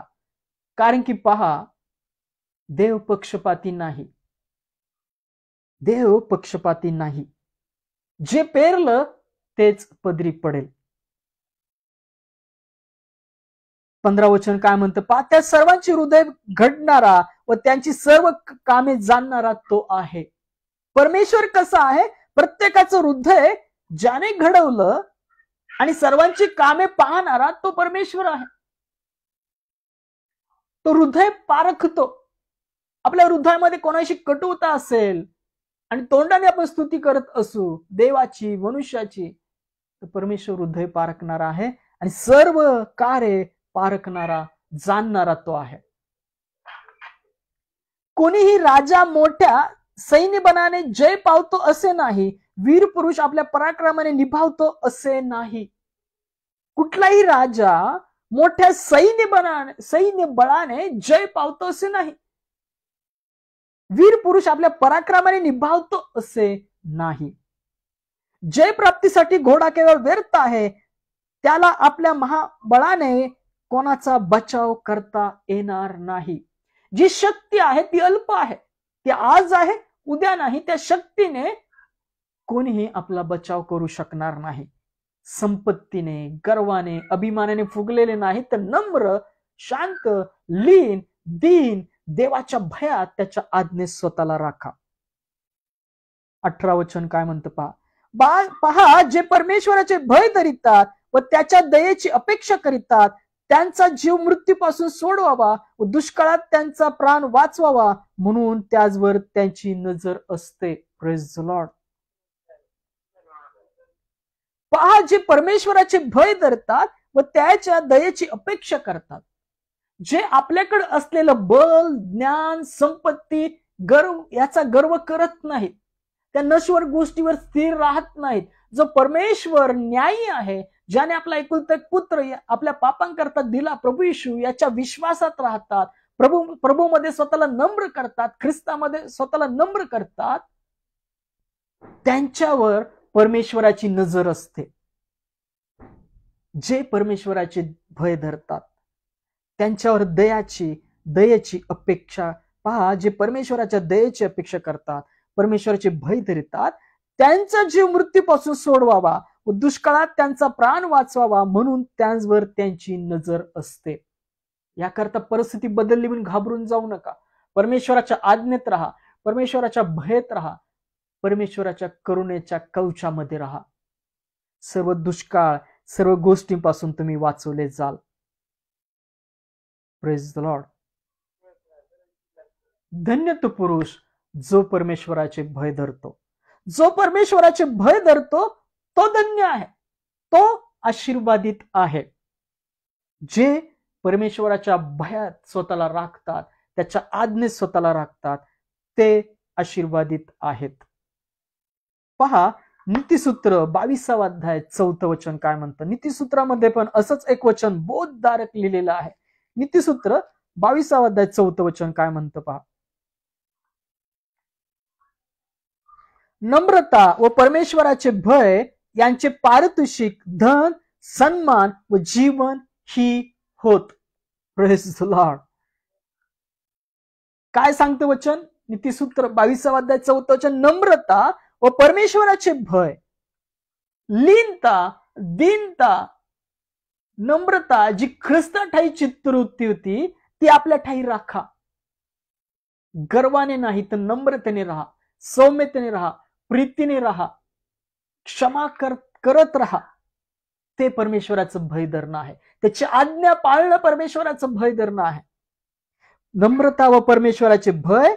कारण की पहा, देव पक्षपाती नाही. देव पक्षपाती नाही. जे पेरलं तेच पदरी पडेल. 15 वचन काय म्हणतं? पहा, त्या सर्वांची हृदय घडणारा व त्यांची सर्व कामे जाणणारा तो आहे. परमेश्वर कसा आहे? प्रत्येकाचं हृदय ज्याने घडवलं आणि सर्वांची कामे पाहणारा तो परमेश्वर आहे. तो हृदय पारखतो. आपल्या हृदयामध्ये कोणाशी कटुता असेल आणि तोंडाने आपण स्तुती करत असू, देवाची, मनुष्याची, तर परमेश्वर हृदय पारखणारा आहे आणि सर्व कार्य पारखणारा, जाणणारा तो आहे. कोणीही राजा मोठ्या सैन्यबलाने जय पावतो असे नाही, वीर पुरुष आपल्या पराक्रमाने निभावतो असे नाही. कुठलाही राजा मोठ्या सैन्य बळाने जय पावतो असे नाही, वीर पुरुष आपल्या पराक्रमाने निभावतो असे नाही. जय प्राप्तीसाठी घोडा केवळ व्यर्थ आहे, त्याला आपल्या महाबळाने कोणाचा बचाव करता येणार नाही. जी शक्ती आहे ती अल्प आहे. ते आज आहे, उद्या नाही. त्या शक्तीने कोणीही आपला बचाव करू शकणार नाही. संपत्तीने, गर्वाने, अभिमानाने फुगलेले नाही, तर नम्र, शांत, लीन, दीन, देवाच्या भयात त्याच्या आज्ञेत स्वतःला राखा. 18 वचन काय म्हणतं पहा, जे परमेश्वराचे भय धरितात व त्याच्या दयेची अपेक्षा करीतात त्यांचा जीव मृत्यूपासून सोडवावा व दुष्काळात त्यांचा प्राण वाचवावा म्हणून त्याचवर त्यांची नजर असते. Praise the Lord. पहा, जे परमेश्वराचे भय धरतात व त्याच्या दयेची अपेक्षा करतात, जे आपल्याकडे असलेलं बल, ज्ञान, संपत्ती, गर्व याचा गर्व करत नाहीत, त्या नश्वर गोष्टीवर स्थिर राहत नाहीत. जो परमेश्वर न्यायी आहे, ज्याने आपला एकुलता एक पुत्र आपल्या पापांकरता दिला, प्रभू येशू, याच्या विश्वासात राहतात, प्रभूमध्ये स्वतःला नम्र करतात, ख्रिस्तामध्ये स्वतःला नम्र करतात, त्यांच्यावर परमेश्वराची नजर असते. जे परमेश्वराचे भय धरतात त्यांच्यावर दयेची अपेक्षा. पहा, जे परमेश्वराच्या दयेची अपेक्षा करतात, परमेश्वराचे भय धरतात, त्यांचा जीव मृत्यूपासून सोडवावा व दुष्काळात त्यांचा प्राण वाचवावा म्हणून त्यांच्यावर त्यांची नजर असते. याकरता परिस्थिती बदलली म्हणून घाबरून जाऊ नका. परमेश्वराच्या आज्ञेत राहा, परमेश्वराच्या भयेत राहा, परमेश्वराच्या करुणेच्या कवचामध्ये राहा. सर्व दुष्काळ, सर्व गोष्टींपासून तुम्ही वाचवले जाल. Praise the Lord. धन्य तो पुरुष जो परमेश्वराचे भय धरतो. जो परमेश्वराचे भय धरतो तो धन्य आहे, तो आशीर्वादित आहे. जे परमेश्वराच्या भयात स्वतःला राखतात, त्याच्या आज्ञेत स्वतःला राखतात, ते आशीर्वादित आहेत. पहा, नीतिसूत्र 22 अध्याय 4 वचन काय म्हणतं. नीतिसूत्रामध्ये पण असंच एक वचन बोधधारक लिहिलेलं आहे. नीतिसूत्र 22 अध्याय 4 वचन काय म्हणतं पहा. नम्रता व परमेश्वराचे भय यांचे पारितोषिक धन, सन्मान व जीवन ही होत. Praise the Lord. काय सांगतं वचन? नीतिसूत्र 22 अध्याय 4 वचन. नम्रता व परमेश्वराचे भय, लीनता, दीनता, नम्रता, जी ख्रिस्ताठायी चित्तवृत्ती होती ती आपल्या ठायी राखा. गर्वाने नाही तर नम्रतेने राहा, सौम्यतेने राहा, प्रीतीने राहा, क्षमा करत राहा. ते परमेश्वराचं भय धरणं आहे. त्याची आज्ञा पाळणं परमेश्वराचं भय धरणं आहे. नम्रता व परमेश्वराचे भय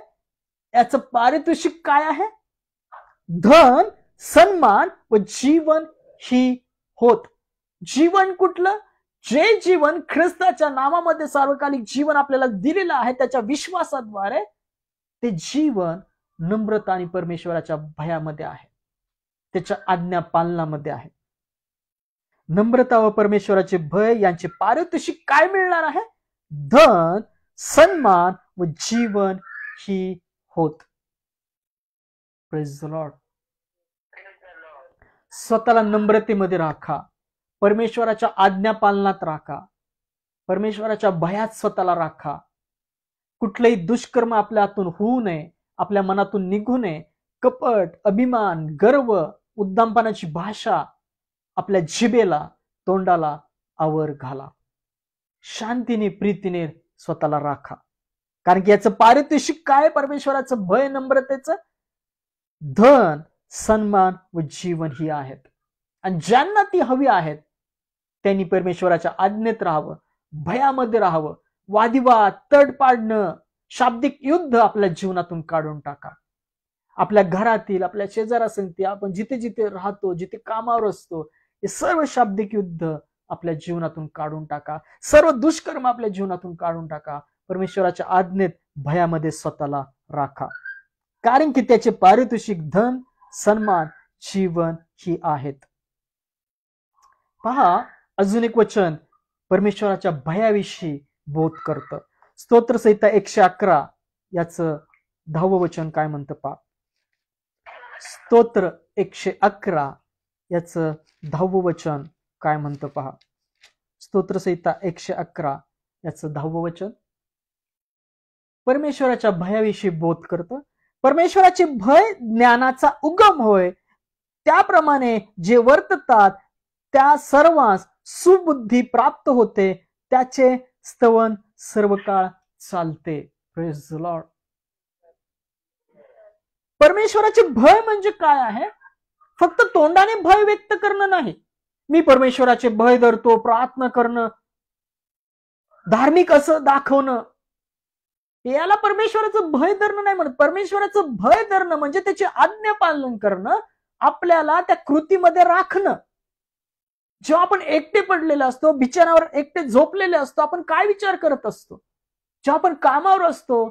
याचं पारितोषिक काय आहे? धन, सन्मान व जीवन ही होत. जीवन कुठलं? जे जीवन ख्रिस्ताच्या नामामध्ये सार्वकालिक जीवन आपल्याला दिलेलं आहे, त्याच्या विश्वासाद्वारे ते जीवन नम्रता आणि परमेश्वराच्या भयामध्ये आहे, त्याच्या आज्ञा पालनामध्ये आहे. नम्रता व परमेश्वराचे भय यांचे पारितोषिक काय मिळणार आहे? धन, सन्मान व जीवन ही होत. Praise the Lord. स्वतःला नम्रतेमध्ये राखा, परमेश्वराच्या आज्ञा पालनात राखा, परमेश्वराच्या भयात स्वतःला राखा. कुठलेही दुष्कर्म आपल्या हातून होऊ नये, आपल्या मनातून निघू नये. कपट, अभिमान, गर्व, उद्दामपणाची भाषा आपल्या जिभेला, तोंडाला आवर घाला. शांतीने, प्रीतीने स्वतःला राखा. कारण की याचं पारितोषिक काय? परमेश्वराचं भय, नम्रतेचं धन, सन्मान व जीवन ही आहेत. आणि ज्यांना ती हवी आहेत त्यांनी परमेश्वराच्या आज्ञेत राहावं, भयामध्ये राहावं. वादिवाद, तड पाडणं, शाब्दिक युद्ध आपल्या जीवनातून काढून टाका. आपल्या घरातील, आपल्या शेजारासंगती, आपण जिथे जिथे राहतो, जिथे कामावर असतो, हे सर्व शाब्दिक युद्ध आपल्या जीवनातून काढून टाका. सर्व दुष्कर्म आपल्या जीवनातून काढून टाका. परमेश्वराच्या आज्ञेत, भयामध्ये स्वतःला राखा. कारण की त्याचे पारितोषिक धन, सन्मान, जीवन ही आहेत. पहा, अजून एक वचन परमेश्वराच्या भयाविषयी बोध करतं. स्तोत्रसंहिता 111 याचं 10वं वचन काय म्हणतं पहा. स्तोत्र 111 याचं 10वं वचन काय म्हणतं पहा. स्तोत्रसंहिता 111 याचं 10वं वचन परमेश्वराच्या भयाविषयी बोध करतं. परमेश्वराचे भय ज्ञानाचा उगम होय, त्याप्रमाणे जे वर्ततात त्या सर्वांस सुबुद्धी प्राप्त होते, त्याचे स्तवन सर्व काळ चालते. Praise the Lord. परमेश्वराचे भय म्हणजे काय आहे? फक्त तोंडाने भय व्यक्त करणं नाही. मी परमेश्वराचे भय धरतो, प्रार्थना करणं, धार्मिक असं दाखवणं, याला परमेश्वराचं भय धरणं नाही म्हणत. परमेश्वराचं भय धरणं म्हणजे त्याची आज्ञा पालन करणं, आपल्याला त्या कृतीमध्ये राखणं. जेव्हा आपण एकटे पडलेले असतो, बिछाण्यावर एकटे झोपलेले असतो, आपण काय विचार करत असतो? जेव्हा आपण कामावर असतो,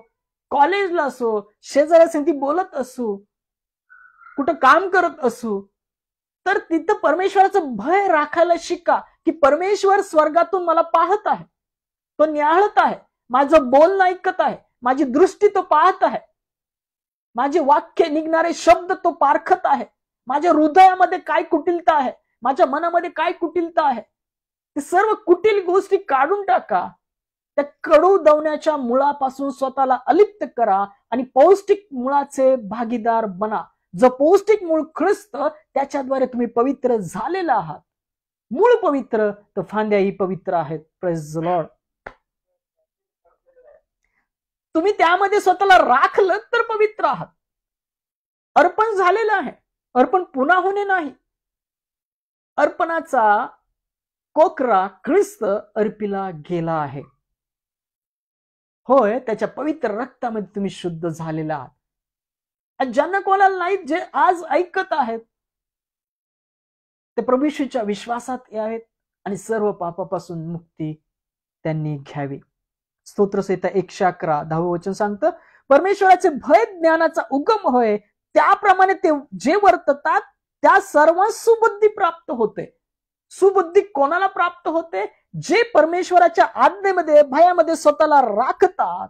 कॉलेजला असो, शेजाऱ्यासाठी बोलत असू, कुठं काम करत असू, तर तिथं परमेश्वराचं भय राखायला शिका की परमेश्वर स्वर्गातून मला पाहत आहे, तो न्याहळत आहे, माझं बोलणं ऐकत आहे, माझी दृष्टी तो पाहत आहे, माझे वाक्य निघणारे शब्द तो पारखत आहे, माझ्या हृदयामध्ये काय कुटिलता आहे, माझ्या मनामध्ये काय कुटिलता आहे, ते सर्व कुटील गोष्टी काढून टाका. त्या कडू दवण्याच्या मुळापासून स्वतःला अलिप्त करा आणि पौष्टिक मुळाचे भागीदार बना. जो पौष्टिक मूळ ख्रिस्त, त्याच्याद्वारे तुम्ही पवित्र झालेला आहात. मूळ पवित्र तर फांद्याही पवित्र आहेत. Praise the Lord. तुम्ही त्यामध्ये स्वतःला राखलं तर पवित्र आहात. अर्पण झालेलं आहे, अर्पण पुन्हा होणे नाही. अर्पणाचा कोकरा ख्रिस्त अर्पिला गेला आहे. होय, त्याच्या पवित्र रक्तामध्ये तुम्ही शुद्ध झालेला आहात. ज्यांना कोणाला नाही, जे आज ऐकत आहेत, ते प्रभू येशूच्या विश्वासात यावेत आणि सर्व पापापासून मुक्ती त्यांनी घ्यावी. स्तोत्रसंहिता 111 10 वचन सांगतं, परमेश्वराचे भय ज्ञानाचा उगम होय, त्याप्रमाणे ते जे वर्ततात त्या सर्वांस सुबुद्धी प्राप्त होते. सुबुद्धी कोणाला प्राप्त होते? जे परमेश्वराच्या आज्ञेमध्ये, भयामध्ये स्वतःला राखतात,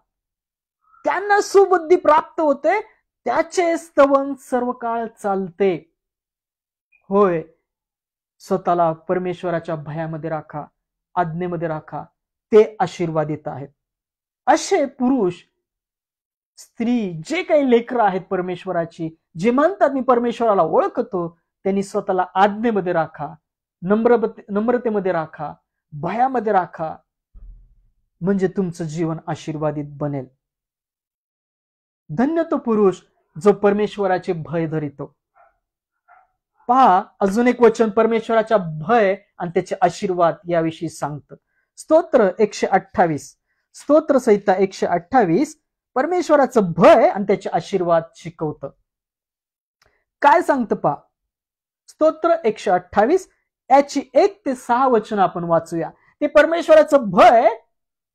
त्यांना सुबुद्धी प्राप्त होते, त्याचे स्तवन सर्व काळ चालते. होय, स्वतःला परमेश्वराच्या भयामध्ये राखा, आज्ञेमध्ये राखा, ते आशीर्वादित आहेत. असे पुरुष, स्त्री, जे काही लेकरं आहेत परमेश्वराची, जे म्हणतात मी परमेश्वराला ओळखतो, त्यांनी स्वतःला आज्ञेमध्ये राखा, नम्रतेमध्ये राखा, भयामध्ये राखा, म्हणजे तुमचं जीवन आशीर्वादित बनेल. धन्य तो पुरुष जो परमेश्वराचे भय धरितो. पहा, अजून एक वचन परमेश्वराच्या भय आणि त्याचे आशीर्वाद याविषयी सांगतं. स्तोत्र 128, स्तोत्र संहिता 128 परमेश्वराचं भय आणि त्याचे आशीर्वाद शिकवतं. काय सांगतं पहा, स्तोत्र 128 याची 1 ते 6 वचन आपण वाचूया. ते परमेश्वराचं भय,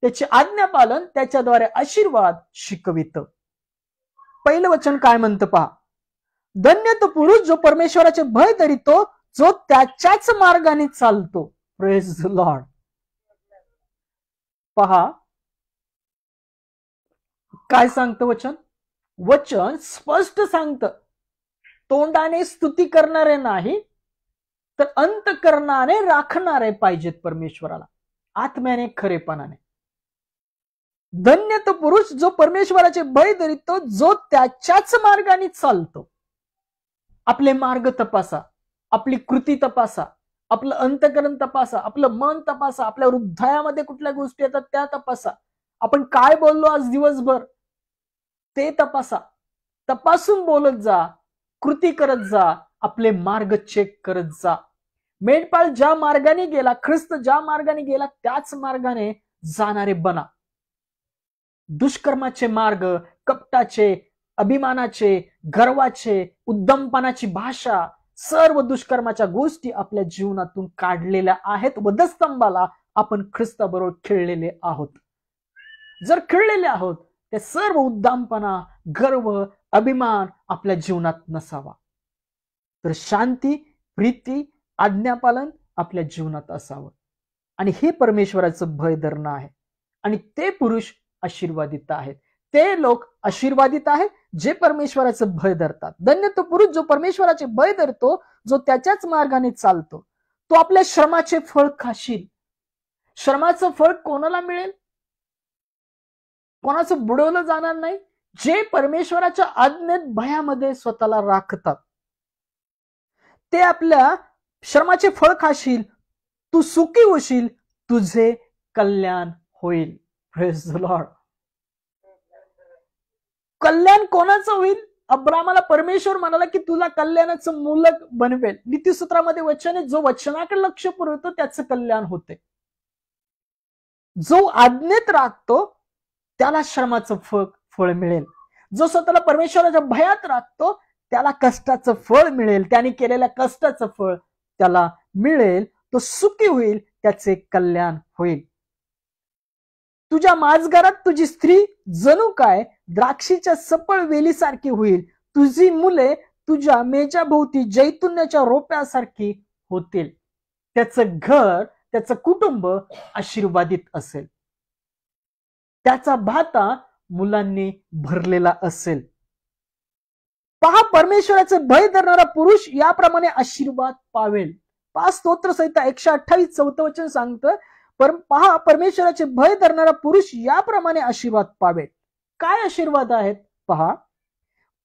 त्याचे आज्ञापालन, त्याच्याद्वारे आशीर्वाद शिकवितं. पहिलं वचन काय म्हणतं पहा, धन्य तो पुरुष जो परमेश्वराचे भय धरितो, जो त्याच्याच मार्गाने चालतो. Praise the Lord. पहा काय सांगतं वचन. वचन स्पष्ट सांगतं, तोंडाने स्तुती करणारे नाही, तर अंतःकरणाने राखणारे पाहिजेत परमेश्वराला, आत्म्याने, खरेपणाने. धन्य तो पुरुष जो परमेश्वराचे भय धरितो, जो त्याच्याच मार्गाने चालतो. आपले मार्ग तपासा, आपली कृती तपासा, आपलं अंतःकरण तपासा, आपलं मन तपासा, आपल्या हृदयामध्ये कुठल्या गोष्टी येतात त्या तपासा, आपण काय बोललो आज दिवसभर ते तपासा. तपासून बोलत जा, कृती करत जा, आपले मार्ग चेक करत जा. मेंढपाळ ज्या मार्गाने गेला, ख्रिस्त ज्या मार्गाने गेला, त्याच मार्गाने जाणारे बना. दुष्कर्माचे मार्ग, कपटाचे, अभिमानाचे, गर्वाचे, उद्दमपणाची भाषा, सर्व दुष्कर्माच्या गोष्टी आपल्या जीवनातून काढलेल्या आहेत. वधस्तंभाला आपण ख्रिस्ताबरोबर खेळलेले आहोत. जर खेळलेले आहोत, ते सर्व उद्दामपणा, गर्व, अभिमान आपल्या जीवनात नसावा. तर शांती, प्रीती, आज्ञापालन आपल्या जीवनात असावं. आणि हे परमेश्वराचं भय धरणं आहे. आणि ते पुरुष आशीर्वादित आहेत, ते लोक आशीर्वादित आहेत जे परमेश्वराचं भय धरतात. धन्य तो पुरुष जो परमेश्वराचे भय धरतो, जो त्याच्याच मार्गाने चालतो. तो आपल्या श्रमाचे फळ खाशील. श्रमाचं फळ कोणाला मिळेल? कोणाचं बुडवलं जाणार नाही. जे परमेश्वराच्या आज्ञेत भयामध्ये स्वतःला राखतात, ते आपल्या श्रमाचे फळ खाशील, तू सुखी होशील, तुझे कल्याण होईल. Praise the Lord. कल्याण कोणाचं होईल? अब्रामाला परमेश्वर म्हणाला की तुला कल्याणाचं मूलक बनवेल. नीतिसूत्रामध्ये वचन आहे, जो वचनाकडे लक्ष पुरवतो त्याचं कल्याण होते. जो आज्ञेत राखतो त्याला श्रमाचं फळ मिळेल. जो स्वतःला परमेश्वराच्या भयात राखतो त्याला कष्टाचं फळ मिळेल. त्याने केलेल्या कष्टाचं फळ त्याला मिळेल. तो सुखी होईल, त्याचे कल्याण होईल. तुझ्या माजघरात तुझी स्त्री जणू काय द्राक्षीच्या सपळ वेलीसारखी होईल. तुझी मुले तुझ्या मेजाभोवती जैतुन्याच्या रोप्यासारखी होतील. त्याचं घर, त्याचं कुटुंब आशीर्वादित असेल. त्याचा भाता मुलांनी भरलेला असेल. पहा, परमेश्वराचे भय धरणारा पुरुष याप्रमाणे आशीर्वाद पावेल. पहा, स्तोत्रसंहिता 128 चौथं वचन सांगतं, पहा, परमेश्वराचे भय धरणारा पुरुष याप्रमाणे आशीर्वाद पावेल. काय आशीर्वाद आहेत? पहा,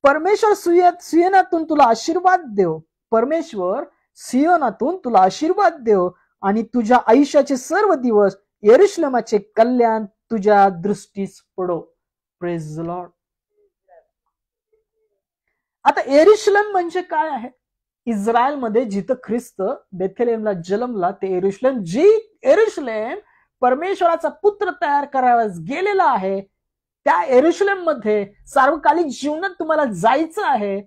परमेश्वर सियोनातून तुला आशीर्वाद देव. परमेश्वर सियोनातून तुला आशीर्वाद देव आणि तुझ्या आयुष्याचे सर्व दिवस यरुशलेमाचे कल्याण तुझ्या दृष्टीस पडो. Praise the Lord. आता यरुशलेम म्हणजे काय आहे? इस्रायलमध्ये जिथं ख्रिस्त बेथलेहमला जन्मला ते यरुशलेम. जी यरुशलेम परमेश्वराचा पुत्र तयार करायला गेलेला आहे, त्या यरुशलेम मध्ये सार्वकालिक जीवनात तुम्हाला जायचं आहे.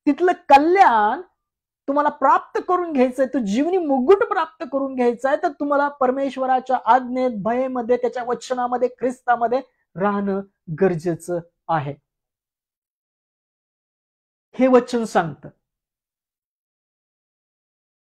तिथलं कल्याण तुम्हाला प्राप्त करून घ्यायचंय, तो जीवनी मुकुट प्राप्त करून घ्यायचा आहे, तर तुम्हाला परमेश्वराच्या आज्ञेत, भयेमध्ये, त्याच्या वचनामध्ये, ख्रिस्तामध्ये राहणं गरजेचं आहे. हे वचन सांगतं.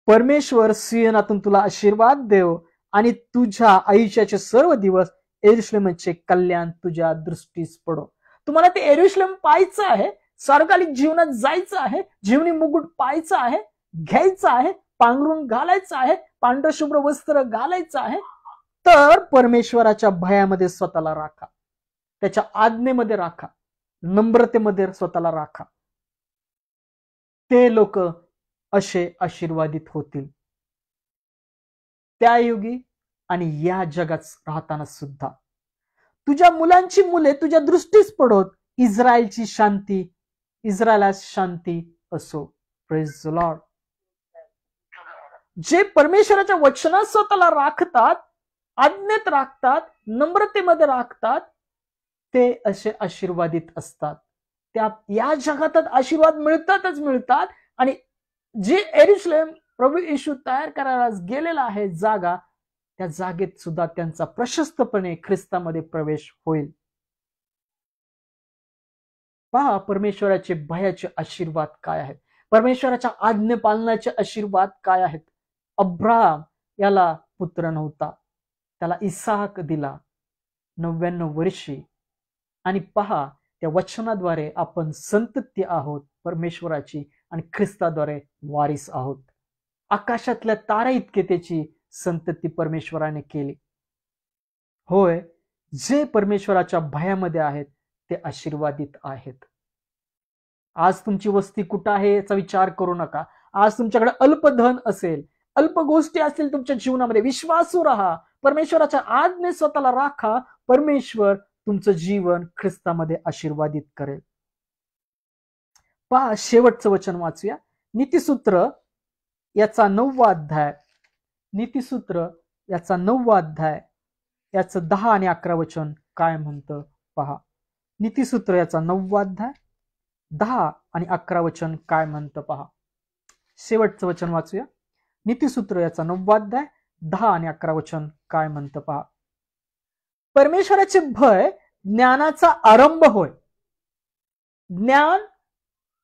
परमेश्वर सियोनातून तुला आशीर्वाद देव आणि तुझ्या आयुष्याचे सर्व दिवस यरुशलेमचे कल्याण तुझ्या दृष्टीस पडो. तुम्हाला ते यरुशलेम पाहायचं आहे, सार्वकालिक जीवनात जायचं आहे, जीवनी मुकुट पाहायचं आहे, घ्यायचं आहे, पांघरून घालायचं आहे, पांढरशुभ्र वस्त्र घालायचं आहे, तर परमेश्वराच्या भयामध्ये स्वतःला राखा, त्याच्या आज्ञेमध्ये राखा, नम्रतेमध्ये स्वतःला राखा. ते लोक असे आशीर्वादित होतील त्या युगी आणि या जगात राहताना सुद्धा. तुझ्या मुलांची मुले तुझ्या दृष्टीस पडोत. इस्रायलची शांती, इस्रायला शांती असो. Praise the Lord. जे परमेश्वराच्या वचनात स्वतःला राखतात, आज्ञेत राखतात, नम्रतेमध्ये राखतात, ते असे आशीर्वादित असतात. त्या या जगात आशीर्वाद मिळतात आणि जे यरुशलेम प्रभू येशू तयार करायला गेलेला आहे जागा, त्या जागेत सुद्धा त्यांचा प्रशस्तपणे ख्रिस्तामध्ये प्रवेश होईल. पहा, परमेश्वराचे भयाचे आशीर्वाद काय आहेत, परमेश्वराच्या आज्ञे पालनाचे आशीर्वाद काय आहेत. अब्राहम याला पुत्र नव्हता, त्याला इसाक दिला 99 वर्षी. आणि पहा, त्या वचनाद्वारे आपण संतती आहोत परमेश्वराची आणि ख्रिस्ताद्वारे वारिस आहोत. आकाशातल्या तारा इतके त्याची संतती परमेश्वराने केली. होय, जे परमेश्वराच्या भयामध्ये आहेत ते आशीर्वादित आहेत. आज तुमची वस्ती कुठं आहे याचा विचार करू नका. आज तुमच्याकडे अल्पधन असेल, अल्प गोष्टी असतील तुमच्या जीवनामध्ये, विश्वासू राहा, परमेश्वराच्या आज्ञेत स्वतःला राखा. परमेश्वर तुमचं जीवन ख्रिस्तामध्ये आशीर्वादित करेल. पहा, शेवटचं वचन वाचूया. नीतिसूत्र याचा 9वा अध्याय, नीतिसूत्र याचा 9वा अध्याय, याचं 10 आणि 11 वचन काय म्हणतं पहा. नीतिसूत्र याचा 9वा अध्याय 10 आणि 11 वचन काय म्हणतं पहा. शेवटचं वचन वाचूया. नीतिसूत्र याचा 9वा अध्याय 10 आणि 11 वचन काय म्हणतं पहा. परमेश्वराचे भय ज्ञानाचा आरंभ होय. ज्ञान,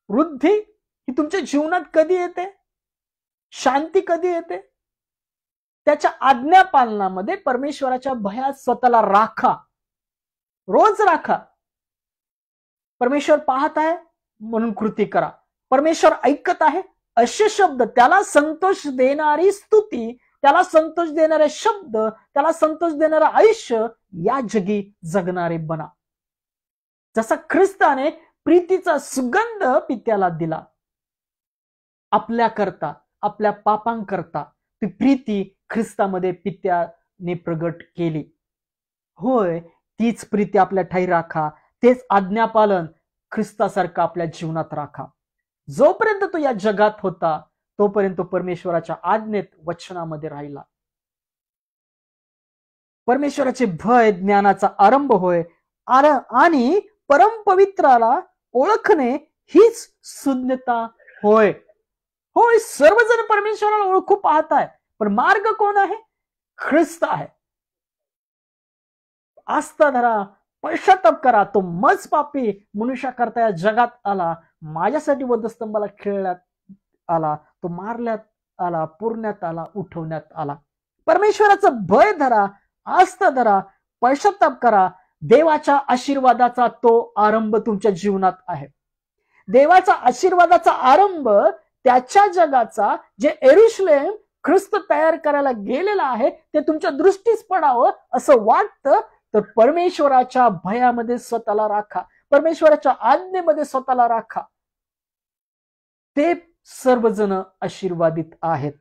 वृद्धी ही तुमच्या जीवनात कधी येते? शांती कधी येते? त्याच्या आज्ञा पालनामध्ये, परमेश्वराच्या भयात स्वतःला राखा, रोज राखा. परमेश्वर पाहत आहे म्हणून कृती करा. परमेश्वर ऐकत आहे असे शब्द, त्याला संतोष देणारी स्तुती, त्याला संतोष देणारे शब्द, त्याला संतोष देणारं आयुष्य या जगी जगणारे बना. जसा ख्रिस्ताने प्रीतीचा सुगंध पित्याला दिला, आपल्या करता, आपल्या पापांकरता ती प्रीती ख्रिस्तामध्ये पित्याने प्रगट केली. होय, तीच प्रीती आपल्या ठाई राखा, तेच आज्ञापालन ख्रिस्तासारखं आपल्या जीवनात राखा. जोपर्यंत तो या जगात होता तोपर्यंत परमेश्वराच्या आज्ञेत, वचनामध्ये राहिला. परमेश्वराचे भय ज्ञानाचा आरंभ होय आणि परमपवित्राला ओळखणे हीच सुज्ञता होय. होय, सर्वजण परमेश्वराला ओळखू पाहताय, पण मार्ग कोण आहे? ख्रिस्त आहे. आस्था धरा, पश्चाताप करा. तो मज पापी मनुष्याकरता या जगात आला, माझ्यासाठी वधस्तंभाला खिळण्यात आला, तो मारण्यात आला, पुरण्यात आला, उठवण्यात आला. परमेश्वराचं भय धरा, आस्था धरा, पश्चाताप करा. देवाच्या आशीर्वादाचा तो आरंभ तुमच्या जीवनात आहे. देवाचा आशीर्वादाचा आरंभ त्याच्या जगाचा, जे यरुशलेम ख्रिस्त तयार करायला गेलेला आहे, ते तुमच्या दृष्टीस पडावं असं वाटतं, तर परमेश्वराच्या भयामध्ये स्वतःला राखा, परमेश्वराच्या आज्ञेमध्ये स्वतःला राखा. ते सर्वजण आशीर्वादित आहेत.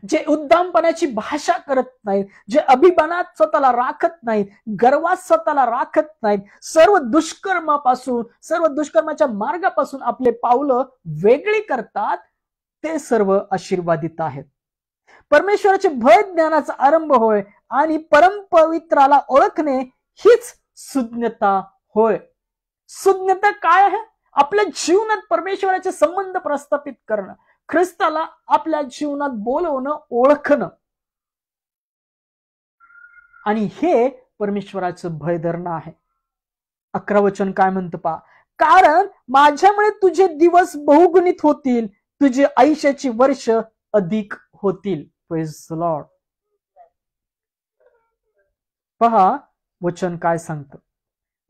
जे उद्दामपणाची भाषा करत नाहीत, जे अभिमानात स्वतःला राखत नाहीत, गर्वात स्वतःला राखत नाहीत, सर्व दुष्कर्मापासून, सर्व दुष्कर्माच्या मार्गापासून आपले पावलं वेगळी करतात, ते सर्व आशीर्वादित आहेत. परमेश्वराचे भय ज्ञानाचा आरंभ होय आणि परमपवित्राला ओळखणे हीच सुज्ञता होय. सुज्ञता काय आहे? आपल्या जीवनात परमेश्वराचे संबंध प्रस्थापित करणं, ख्रिस्ताला आपल्या जीवनात बोलवणं, ओळखणं. आणि हे परमेश्वराचं भय धरणं आहे. 11 वचन काय म्हणतं पहा, कारण माझ्यामुळे तुझे दिवस बहुगुणित होतील, तुझे आयुष्याची वर्ष अधिक होतील. Praise the Lord. पहा वचन काय सांगतं.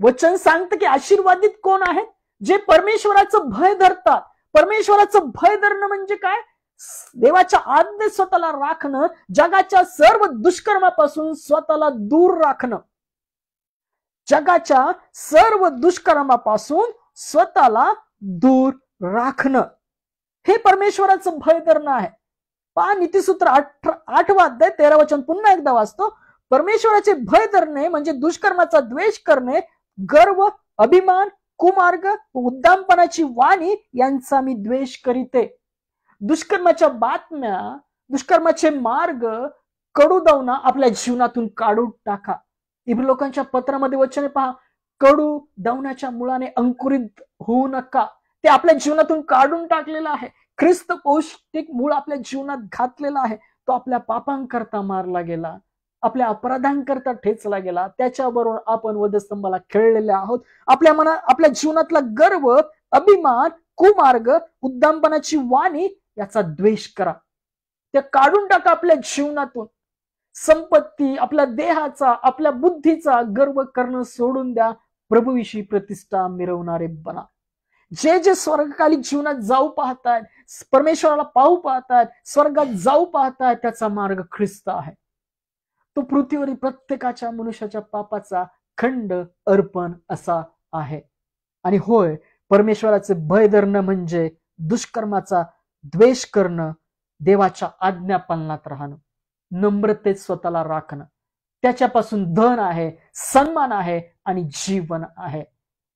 वचन सांगतं की आशीर्वादित कोण आहे? जे परमेश्वराचं भय धरतात. परमेश्वराचं भय धरणं म्हणजे काय? देवाच्या आज्ञेत स्वतःला राखणं, जगाच्या सर्व दुष्कर्मापासून स्वतःला दूर राखणं, जगाच्या सर्व दुष्कर्मापासून स्वतःला दूर राखणं, हे परमेश्वराचं भय धरणं आहे. पहा नीतिसूत्र 8 अध्याय 13 वचन पुन्हा एकदा वाचतो. परमेश्वराचे भय धरणे म्हणजे दुष्कर्माचा द्वेष करणे, गर्व, अभिमान, कुमार्ग, उद्दामपणाची वाणी यांचा मी द्वेष करीते. दुष्कर्माच्या बातम्या, दुष्कर्माचे मार्ग, कडू दावना आपल्या जीवनातून काढून टाका. इब्री लोकांच्या पत्रामध्ये वचने पहा, कडू दावण्याच्या मुळाने अंकुरित होऊ नका. ते आपल्या जीवनातून काढून टाकलेलं आहे. ख्रिस्त पौष्टिक मूळ आपल्या जीवनात घातलेला आहे. तो आपल्या पापांकरता मारला गेला, आपल्या अपराधांकरता ठेचला गेला, त्याच्याबरोबर आपण वधस्तंभाला खेळलेले आहोत. आपल्या जीवनातला गर्व, अभिमान, कुमार्ग, उद्दामपणाची वाणी याचा द्वेष करा. ते काढून टाका आपल्या जीवनातून. संपत्ती, आपल्या देहाचा, आपल्या बुद्धीचा गर्व करणं सोडून द्या. प्रभूविषयी प्रतिष्ठा मिरवणारे बना. जे जे स्वर्गकाली जीवनात जाऊ पाहतायत, परमेश्वराला पाहू पाहतायत, स्वर्गात जाऊ पाहतायत, त्याचा मार्ग ख्रिस्त आहे. तो पृथ्वीवरील प्रत्येकाच्या मनुष्याच्या पापाचा खंड अर्पण असा आहे. आणि होय, परमेश्वराचे भय धरणं म्हणजे दुष्कर्माचा द्वेष करणं, देवाच्या आज्ञा पालनात राहणं, नम्रतेत स्वतःला राखणं. त्याच्यापासून धन आहे, सन्मान आहे आणि जीवन आहे.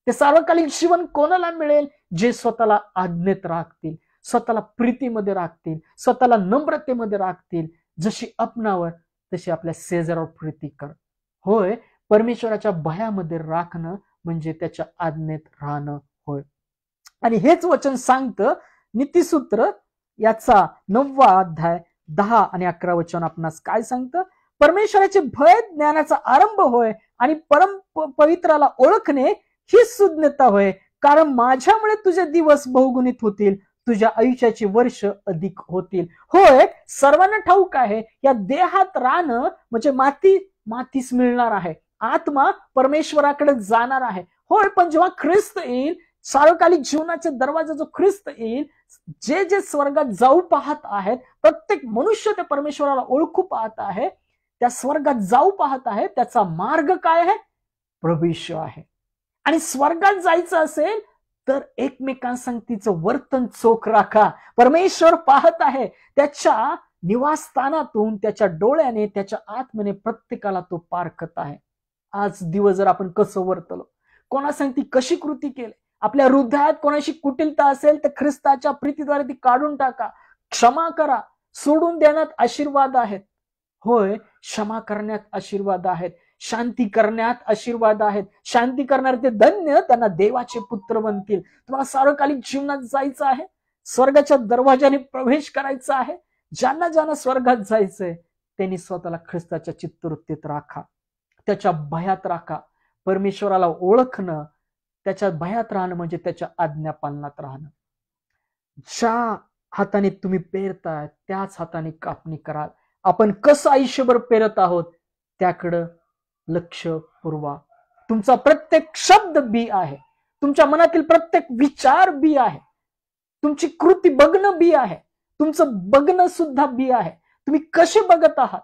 ते सार्वकालिक जीवन कोणाला मिळेल? जे स्वतःला आज्ञेत राखतील, स्वतःला प्रीतीमध्ये राखतील, स्वतःला नम्रतेमध्ये राखतील. जशी अपनावर तशी आपल्या शेजारावर प्रीती कर. होय, परमेश्वराच्या भयामध्ये राखणं म्हणजे त्याच्या आज्ञेत राहणं होय. आणि हेच वचन सांगतं नीतिसूत्र याचा 9 अध्याय 10 आणि 11 वचन आपणास काय सांगतं? परमेश्वराचे भय ज्ञानाचा आरंभ होय आणि परम पवित्राला ओळखणे ही सुज्ञता होय, कारण माझ्यामुळे तुझे दिवस बहुगुणित होतील, तुझ्या आयुष्याची वर्ष अधिक होतील. होय, सर्वांना ठाऊक आहे या देहात राहणं म्हणजे मातीस मिळणार आहे. आत्मा परमेश्वराकडे जाणार आहे. होय, पण जेव्हा ख्रिस्त येईल, सार्वकालिक जीवनाचे दरवाजा जो ख्रिस्त येईल, जे जे स्वर्गात जाऊ पाहत आहेत, प्रत्येक मनुष्य ते परमेश्वराला ओळखू पाहत आहे, त्या स्वर्गात जाऊ पाहत आहे, त्याचा मार्ग काय आहे? प्रभू येशू आहे. आणि स्वर्गात जायचं असेल तर एकमेकांसंगतीचं वर्तन चोख राखा. परमेश्वर पाहत आहे. त्याच्या निवासस्थानातून, त्याच्या डोळ्याने, त्याच्या आत्म्याने प्रत्येकाला तो पारखत आहे. आज दिवस जर आपण कसं वर्तलो, कोणासंगती कशी कृती केली, आपल्या हृदयात कोणाशी कुटिलता असेल तर ख्रिस्ताच्या प्रीतीद्वारे ती काढून टाका. क्षमा करा. सोडून देण्यात आशीर्वाद आहेत. होय, क्षमा करण्यात आशीर्वाद आहेत. शांती करण्यात आशीर्वाद आहेत. शांती करणारे ते धन्य, त्यांना देवाचे पुत्र बनतील. तुम्हाला सार्वकालिक जीवनात जायचं आहे, स्वर्गाच्या दरवाजाने प्रवेश करायचा आहे. ज्यांना ज्यांना स्वर्गात जायचंय त्यांनी स्वतःला ख्रिस्ताच्या चित्तवृत्तीत राखा, त्याच्या भयात राखा. परमेश्वराला ओळखणं, त्याच्या भयात राहणं म्हणजे त्याच्या आज्ञा पालनात राहणं. ज्या हाताने तुम्ही पेरताय त्याच हाताने कापणी कराल. आपण कसं आयुष्यभर पेरत आहोत त्याकडं लक्ष पुरवा. तुमचा प्रत्येक शब्द बी आहे. तुमच्या मनातील प्रत्येक विचार बी आहे. तुमची कृती बघणं बी आहे. तुमचं बघणं सुद्धा बी आहे. तुम्ही कसे बघत आहात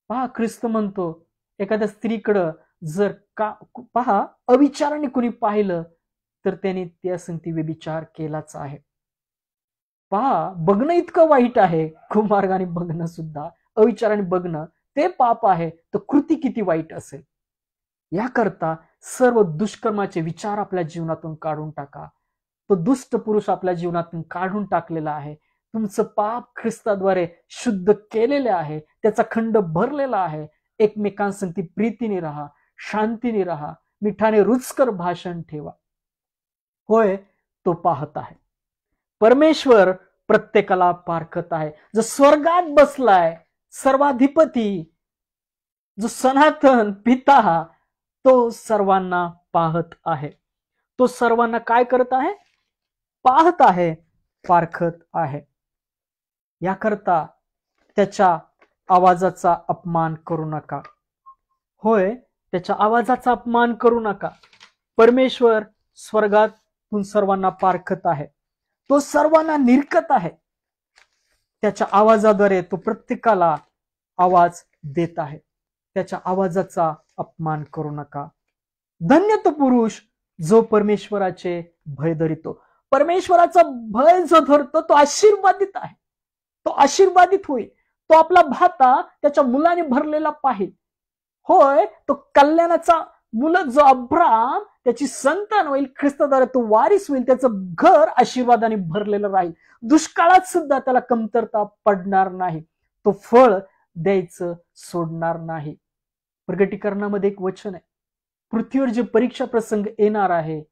पहा. ख्रिस्त म्हणतो एखाद्या स्त्रीकडं जर का पहा अविचाराने कुणी पाहिलं तर त्याने त्या संगती व्यभिचार केलाच आहे. पहा, बघणं इतकं वाईट आहे. कुमार्गाने बघणं सुद्धा, अविचाराने बघणं ते पाप आहे. तर कृती किती वाईट असेल. याकरता सर्व दुष्कर्माचे विचार आपल्या जीवनातून काढून टाका. तो दुष्ट पुरुष आपल्या जीवनातून काढून टाकलेला आहे. तुमचं पाप ख्रिस्ताद्वारे शुद्ध केलेले आहे. त्याचा खंड भरलेला आहे. एकमेकांसंगती प्रीतीने राहा, शांतीने राहा, मिठाने रुचकर भाषण ठेवा. होय, तो पाहत आहे. परमेश्वर प्रत्येकाला पारखत आहे. जो स्वर्गात बसलाय, सर्वाधिपती, जो सनातन पिता, तो सर्वांना पाहत आहे. तो सर्वांना काय करत आहे? पाहत आहे, पारखत आहे. याकरता त्याच्या आवाजाचा अपमान करू नका. होय, त्याच्या आवाजाचा अपमान करू नका. परमेश्वर स्वर्गातून सर्वांना पारखत आहे. तो सर्वांना निरखत आहे. त्याच्या आवाजाद्वारे तो प्रत्येकाला आवाज देत आहे. त्याच्या आवाजाचा अपमान करू नका. धन्य तो पुरुष जो परमेश्वराचे भय धरितो. परमेश्वराचा भय जो धरतो तो आशीर्वादित आहे. तो आशीर्वादित होईल. तो आपला भाता त्याच्या मुलाने भरलेला पाहिजे. होय, तो कल्याणाचा मुलं जो अब्राम त्याची संतान होईल, ख्रिस्ताद्वारे तो वारीस होईल. त्याचं घर आशीर्वादाने भरलेलं राहील. दुष्काळात सुद्धा त्याला कमतरता पडणार नाही. तो फळ द्यायचं सोडणार नाही. प्रगटीकरणामध्ये एक वचन आहे, पृथ्वीवर जे परीक्षा प्रसंग येणार आहे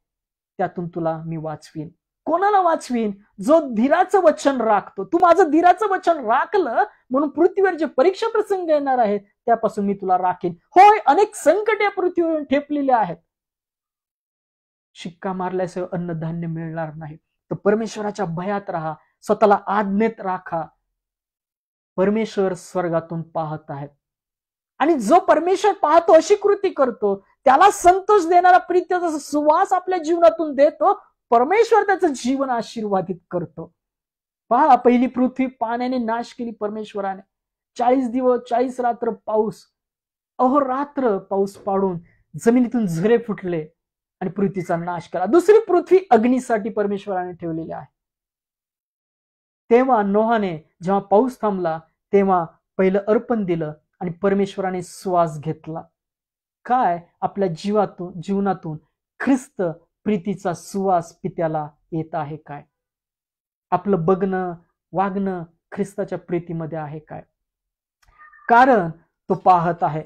त्यातून तुला मी वाचवीन. कोणाला वाचवीन? जो धीराचं वचन राखतो. तू माझं धीराचं वचन राखलं म्हणून पृथ्वीवर जे परीक्षा प्रसंग येणार आहेत त्यापासून मी तुला राखीन. होय, अनेक संकट या पृथ्वीवर ठेपलेले आहेत. शिक्का मारल्याशिवाय अन्नधान्य मिळणार नाही. तर परमेश्वराच्या भयात राहा, स्वतःला आज्ञेत राखा. परमेश्वर स्वर्गातून पाहत आहेत. आणि जो परमेश्वर पाहतो अशी कृती करतो त्याला संतोष देणारा प्रीतीचा सुवास आपल्या जीवनातून देतो. परमेश्वर त्याचं जीवन आशीर्वादित करतो. पहा, पहिली पृथ्वी पाण्याने नाश केली परमेश्वराने. 40 दिवस 40 रात्र पाऊस, अहोरात्र पाऊस पाडून जमिनीतून झरे फुटले आणि पृथ्वीचा नाश केला. दुसरी पृथ्वी अग्नीसाठी परमेश्वराने ठेवलेली आहे. तेव्हा नोहाने जेव्हा पाऊस थांबला तेव्हा पहिलं अर्पण दिलं आणि परमेश्वराने श्वास घेतला. काय? आपल्या जीवनातून ख्रिस्त प्रीतीचा सुवास पित्याला येत आहे काय? आपलं बघणं वागणं ख्रिस्ताच्या प्रीतीमध्ये आहे काय? कारण तो पाहत आहे.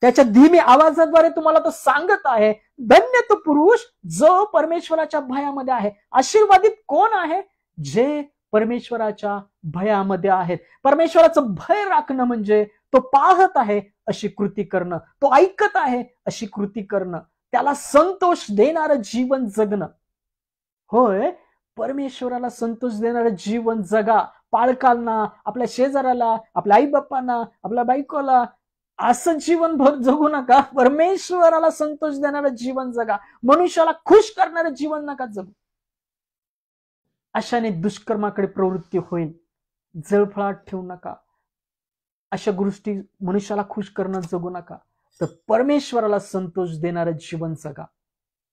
त्याच्या धीमी आवाजाद्वारे तुम्हाला तो सांगत आहे, धन्य तो पुरुष जो परमेश्वराच्या भयामध्ये आहे. आशीर्वादित कोण आहे? जे परमेश्वराच्या भयामध्ये आहेत. परमेश्वराचं भय राखणं म्हणजे तो पाहत आहे अशी कृती करणं, तो ऐकत आहे अशी कृती करणं, त्याला संतोष देणारं जीवन जगणं. होय, परमेश्वराला संतोष देणारं जीवन जगा. पालकांना, आपल्या शेजाऱ्याला, आपल्या आई बाप्पांना, आपल्या बायकोला असं जीवन जगू नका. परमेश्वराला संतोष देणारं जीवन जगा. मनुष्याला खुश करणारं जीवन नका जगू. अशाने दुष्कर्माकडे प्रवृत्ती होईल. जळफळाट ठेवू नका. अशा गोष्टी मनुष्याला खुश करणं जगू नका. तर परमेश्वराला संतोष देणारं जीवन जगा.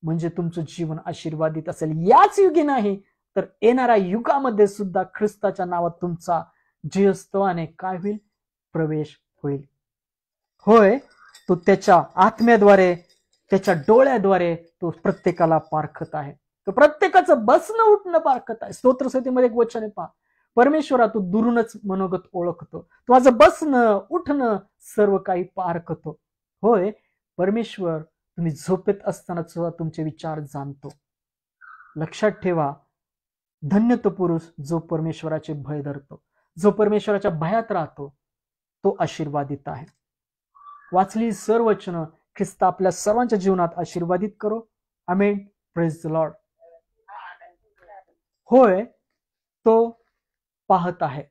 म्हणजे तुमचं जीवन आशीर्वादित असेल. याच युगी नाही तर येणाऱ्या युगामध्ये सुद्धा ख्रिस्ताच्या नावात तुमचा जयस्तवाने काय होईल? प्रवेश होईल. होय, तो त्याच्या आत्म्याद्वारे, त्याच्या डोळ्याद्वारे तो प्रत्येकाला पारखत आहे. तो प्रत्येकाचं बसणं उठणं पारखत आहे. स्तोत्रसंहितेमध्ये एक वचन आहे पहा, परमेश्वरा तू दुरूनच मनोगत ओळखतो, तू माझं बसणं उठणं सर्व काही पारखतो. होय, परमेश्वर तुम्ही झोपेत असताना सुद्धा तुमचे विचार जाणतो. लक्षात ठेवा, धन्य तो पुरुष जो परमेश्वराचे भय धरतो, जो परमेश्वराच्या भयात राहतो, तो आशीर्वादित आहे. वाचली सर्व वचनं ख्रिस्त आपल्या सर्वांच्या जीवनात आशीर्वादित करो. आमेन. Praise the Lord. होय, तो पाहत आहे,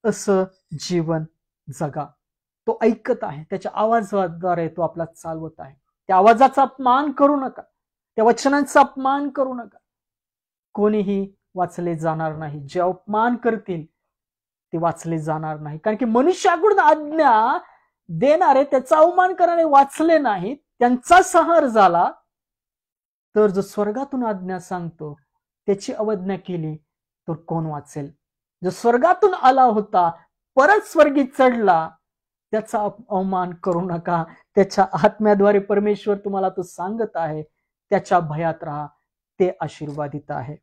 असं जीवन जगा. तो ऐकत आहे, त्याच्या आवाजाद्वारे तो आपला चालवत आहे. त्या आवाजाचा अपमान करू नका, त्या वचनांचा अपमान करू नका. कोणीही वाचले जाणार नाही. जे अपमान करतील ते वाचले जाणार नाही. कारण की मनुष्याकडून आज्ञा देणारे, त्याचा अवमान करणारे वाचले नाहीत, त्यांचा संहार झाला. तर जो स्वर्गातून आज्ञा सांगतो त्याची अवज्ञा केली तर कोण वाचेल? जो स्वर्गातून आला होता, परत स्वर्गी चढला, त्याचा अवमान करू नका. त्याच्या आत्म्याद्वारे परमेश्वर तुम्हाला तो सांगत आहे, त्याच्या भयात राहा, ते आशीर्वादित आहे.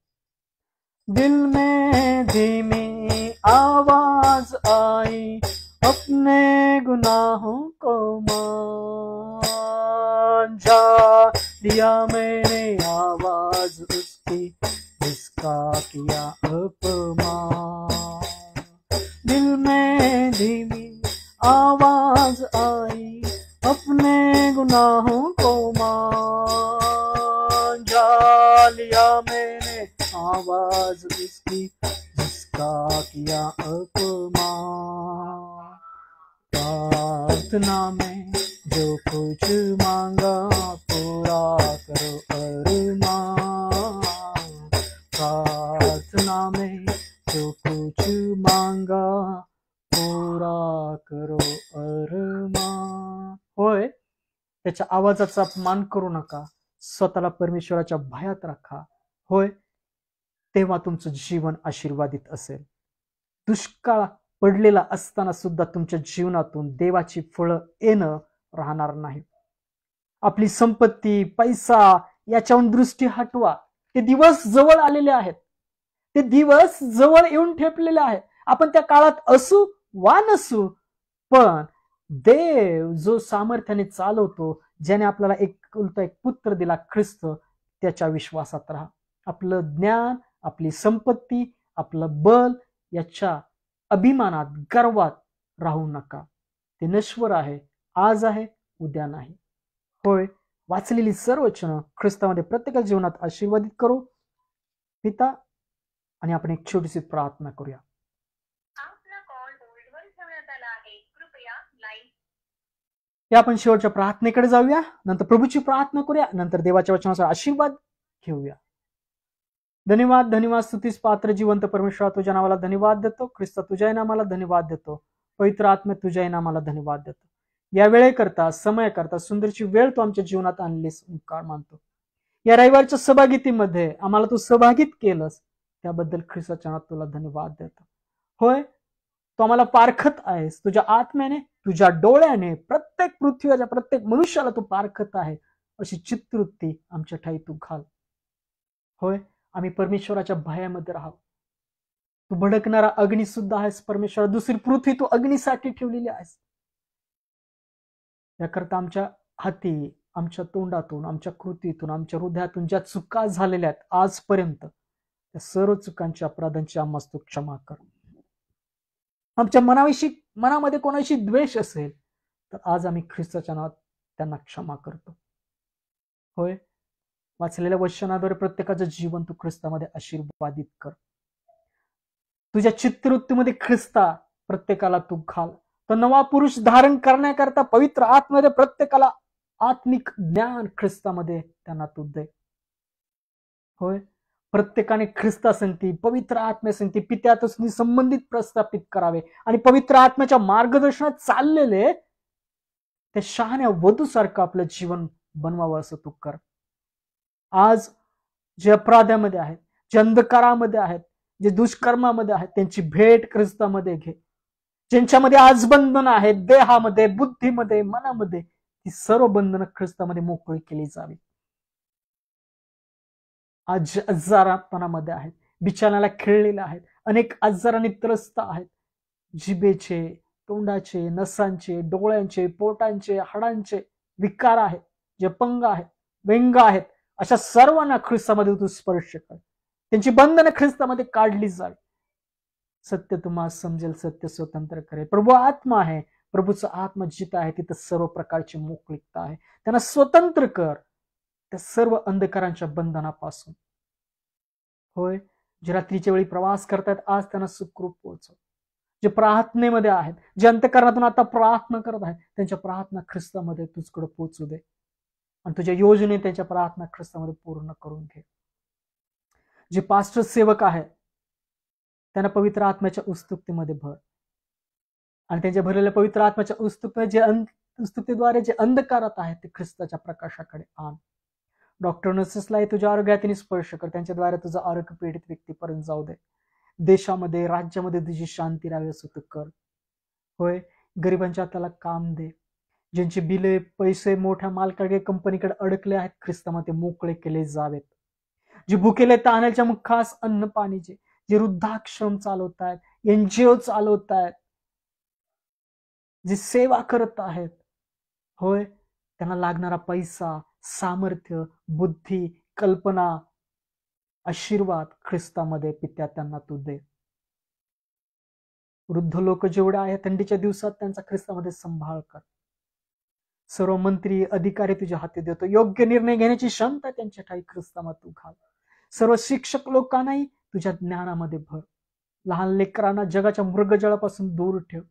दिल में धीमी आवाज आई, अपने गुनाहों को मान जा दिया मैंने आवाज उसकी, जिसका किया अपमान. दिल में धीमी आवाज आई, अपने गुनाहों को मान जा लिया मैंने आवाज उसकी, जिसका किया अपमान. प्रार्थना में जो कुछ मांगा पूरा करो अरमान. प्रार्थना में जो कुछ मांगा पूरा करो अरमान. होय, त्याच्या आवाजाचा अपमान करू नका. स्वतःला परमेश्वराच्या भयात राखा. होय, तेव्हा तुमचं जीवन आशीर्वादित असेल. दुष्काळ पडलेला असताना सुद्धा तुमच्या जीवनातून देवाची फळं येणं राहणार नाही. आपली संपत्ती, पैसा याच्याहून दृष्टी हटवा. ते दिवस जवळ आलेले आहेत. ते दिवस जवळ येऊन ठेपलेले आहेत. आपण त्या काळात असू वा नसू, पण देव जो सामर्थ्याने चालवतो, ज्याने आपल्याला एकुलता एक पुत्र दिला ख्रिस्त, त्याच्या विश्वासात राहा. आपलं ज्ञान, आपली संपत्ती, आपलं बल याच्या अभिमानात, गर्वात राहू नका. ते नश्वर आहे, आज आहे, उद्या नाही. होय, वाचलेली सर्व वचनं ख्रिस्तामध्ये प्रत्येकाच्या जीवनात आशीर्वादित करू. पिता, आणि आपण एक छोटीशी प्रार्थना करूया. या आपण शेवटच्या प्रार्थनेकडे जाऊया, नंतर प्रभूची प्रार्थना करूया, नंतर देवाच्या वचनाचा आशीर्वाद घेऊया. धन्यवाद, धन्यवाद, स्तुतीस पात्र जिवंत परमेश्वरा, तुझ्या नावाला धन्यवाद देतो. ख्रिस्त, तुझ्या नामाला धन्यवाद देतो. पवित्र आत्मे, तुझ्या नामाला धन्यवाद देतो. या वेळेकरता, समयाकरता सुंदरची वेळ तू आमच्या जीवनात आणलीस, ओंकार मानतो. या रविवारच्या सहभागितीमध्ये आम्हाला तू सहभागित केलंस, त्याबद्दल ख्रिस्ताच्या नावात तुला धन्यवाद देतो. होय, तू आम्हाला पारखत आहेस. तुझ्या आत्म्याने, तुझ्या डोळ्याने प्रत्येक पृथ्वीच्या प्रत्येक मनुष्याला तू पारखत आहे, अशी चित्तवृत्ती आमच्या ठाई तू घाल. होय, आम्ही परमेश्वराच्या भयामध्ये राहावं. तू भडकणारा अग्नी सुद्धा आहेस परमेश्वर. दुसरी पृथ्वी तू अग्नीसाठी ठेवलेली आहेस. याकरता आमच्या हाती, आमच्या तोंडातून, आमच्या कृतीतून, आमच्या हृदयातून ज्या चुका झालेल्या आहेत आजपर्यंत, त्या सर्व चुकांच्या अपराधांची आम्हाला तू क्षमा कर. आमच्या मनामध्ये कोणाशी द्वेष असेल तर आज आम्ही ख्रिस्ताच्या नावात त्यांना क्षमा करतो. होय, वाचलेल्या वचनाद्वारे प्रत्येकाचं जीवन तू ख्रिस्तामध्ये आशीर्वादित कर. तुझ्या चित्तवृत्तीमध्ये ख्रिस्ता प्रत्येकाला तू घाल. तो नवा पुरुष धारण करण्याकरता पवित्र आत्म्यामध्ये प्रत्येकाला आत्मिक ज्ञान ख्रिस्तामध्ये त्यांना तू दे. होय, प्रत्येकाने ख्रिस्ता संगती, पवित्र आत्म्या संगती, पित्यातच संबंधित प्रस्थापित करावे आणि पवित्र आत्म्याच्या मार्गदर्शनात चाललेले त्या शहाण्या वधूसारखं आपलं जीवन बनवावं असं तू कर. आज जे अपराधामध्ये आहेत, जे अंधकारामध्ये आहेत, जे दुष्कर्मामध्ये आहेत, त्यांची भेट ख्रिस्तामध्ये घे. ज्यांच्यामध्ये आज बंधन आहेत, देहामध्ये, बुद्धीमध्ये, मनामध्ये, ती सर्व बंधनं ख्रिस्तामध्ये मोकळी केली जावी. आज आजारपणामध्ये आहेत, बिछाण्याला खिळलेले आहेत, अनेक आजारांनी त्रस्त आहेत, जिभेचे, तोंडाचे, नसांचे, डोळ्यांचे, पोटांचे, हाडांचे विकार आहेत, जे अपंग आहेत, व्यंग आहेत, अशा सर्वांना ख्रिस्तामध्ये तू स्पर्श कर. त्यांची बंधनं ख्रिस्तामध्ये काढली जावी. सत्य तुम्हाला समजेल, सत्य स्वतंत्र करेल. प्रभू आत्मा आहे, प्रभूचा आत्मा जिथं आहे तिथं सर्व प्रकारची मोकळीकता आहे. त्यांना स्वतंत्र कर त्या सर्व अंधकारांच्या बंधनापासून. होय, जे रात्रीच्या वेळी प्रवास करतात आज त्यांना सुखरूप पोहोचव. जे प्रार्थनेमध्ये आहेत, जे अंतःकरणातून आता प्रार्थना करत आहेत, त्यांच्या प्रार्थना ख्रिस्तामध्ये तुझकडे पोहोचू दे आणि तुझ्या योजने त्यांच्या प्रार्थना ख्रिस्तामध्ये पूर्ण करून घे. जे पास्टर सेवक आहेत त्यांना पवित्र आत्म्याच्या उत्सुकतेमध्ये भर आणि त्यांच्या भरलेल्या पवित्र आत्म्याच्या उत्सुकतेद्वारे जे अंधकारात आहेत ते ख्रिस्ताच्या प्रकाशाकडे आण. डॉक्टर नर्सेसलाही तुझ्या आरोग्याने स्पर्श कर, त्यांच्याद्वारे तुझं आरोग्य पीडित व्यक्तीपर्यंत जाऊ दे. देशामध्ये, राज्यामध्ये तुझी शांती राहावी असं तू कर. होय, गरिबांच्या हाताला काम दे. ज्यांचे बिले, पैसे मोठ्या मालकाकडे, कंपनीकडे अडकले आहेत, ख्रिस्तामध्ये मोकळे केले जावेत. जे भुकेले ताण्याच्या मुखास अन्न पाणीचे, जे वृद्धाश्रम चालवत आहेत, NGO चालवत आहेत, जे सेवा करत आहेत, होय, त्यांना लागणारा पैसा, सामर्थ्य, बुद्धी, कल्पना, आशीर्वाद ख्रिस्तामध्ये पित्या त्यांना तू दे. वृद्ध लोक जेवढे आहेत थंडीच्या दिवसात त्यांचा ख्रिस्तामध्ये संभाळ कर. सर्व मंत्री, अधिकारी तुझ्या हाती देतो. योग्य निर्णय घेण्याची क्षमता त्यांच्या ठाई ख्रिस्तामध्ये तू घाल. सर्व शिक्षक लोकांनाही तुझ्या ज्ञानामध्ये भर. लहान लेकरांना जगाच्या मृगजळापासून दूर ठेव.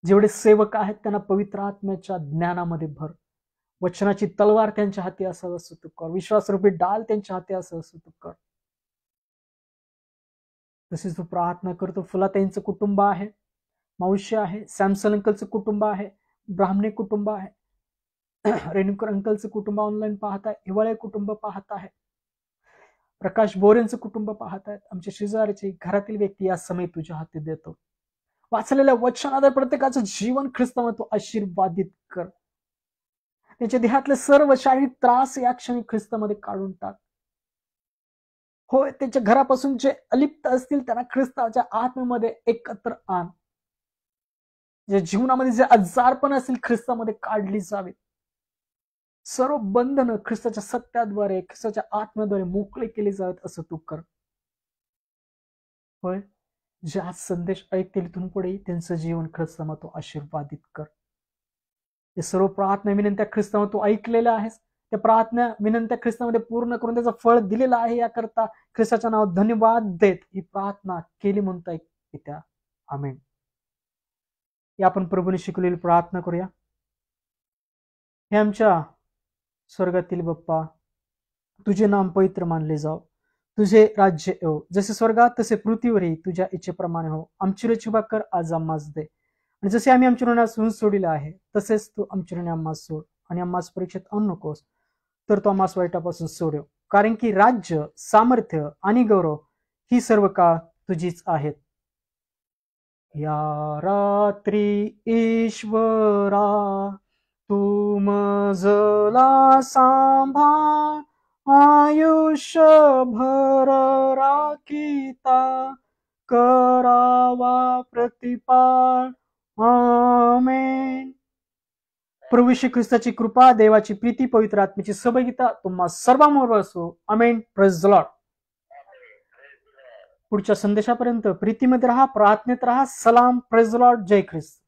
जेवढे सेवक आहेत त्यांना पवित्र आत्म्याच्या ज्ञानामध्ये भर. वचनाची तलवार त्यांच्या हाती असावं असं तू कर. विश्वासरूपी डाल त्यांच्या हाती असावं असं तू कर. तसेच तू प्रार्थना करतो. फुलाताईंचं कुटुंब आहे, मावशी आहे, सॅमसन अंकलचं कुटुंब आहे, ब्राह्मणे कुटुंब आहे, रेणुकर अंकलचं कुटुंब ऑनलाईन पाहत आहे, हिवाळे कुटुंब पाहत आहे, प्रकाश बोरेंचं कुटुंब पाहत आहेत. आमच्या शेजारचे, घरातील व्यक्ती या समय तुझ्या हाती देतो. वाचलेल्या वचनाद्वारे प्रत्येकाचं जीवन ख्रिस्तामध्ये तू आशीर्वादित कर. त्यांच्या देहातले सर्व शारीरिक त्रास या क्षणी ख्रिस्तामध्ये काढून टाक. होय, त्यांच्या घरापासून जे अलिप्त असतील त्यांना ख्रिस्ताच्या आत्म्यामध्ये एकत्र आण. जे जीवनामध्ये जे आजारपण असतील ख्रिस्तामध्ये काढली जावे. सर्व बंधनं ख्रिस्ताच्या सत्याद्वारे, ख्रिस्ताच्या आत्म्याद्वारे मोकळे केले जावेत असं तू कर. होय, जे आज संदेश ऐकतील इथून पुढे त्यांचं जीवन ख्रिस्तामध्ये तू आशीर्वादित कर. हे सर्व प्रार्थना विनंत्या ख्रिस्तामध्ये तू ऐकलेल्या आहेस. त्या प्रार्थना विनंत्या ख्रिस्तामध्ये पूर्ण करून त्याचं फळ दिलेलं आहे. याकरता ख्रिस्ताच्या नावात धन्यवाद देत ही प्रार्थना केली म्हणताय पित्या, आमेन. या आपण प्रभूने शिकवलेली प्रार्थना करूया. हे आमच्या स्वर्गातील बाप्पा, तुझे नाम पवित्र मानले जाव, तुझे राज्य येव, जसे स्वर्गात तसे पृथ्वीवरही तुझ्या इच्छेप्रमाणे हो. आमची रोजची भाकर आज आम्हास दे, आणि जसे आम्ही आमच्या ऋणास सोडिले आहे तसेच तू आमच्या ऋणी आम्हास सोड, आणि आम्हास परीक्षेत आणू नकोस, तर तो आम्हास वाईटापासून सोडव. कारण की राज्य, सामर्थ्य आणि गौरव ही सर्व काळ तुझीच आहेत. या रात्री ईश्वरा तू मजला सांभाळ, आयुष्यभर राखीता करावा प्रतिपाळ. आमेन. प्रभू श्री ख्रिस्ताची कृपा, देवाची प्रीती, पवित्र आत्म्याची सहभागिता तुम्हा सर्वांबरोबर असो. आमेन. Praise the Lord. पुढच्या संदेशापर्यंत प्रीतीमध्ये राहा, प्रार्थनेत राहा. सलाम. Praise the Lord. जय ख्रिस्त.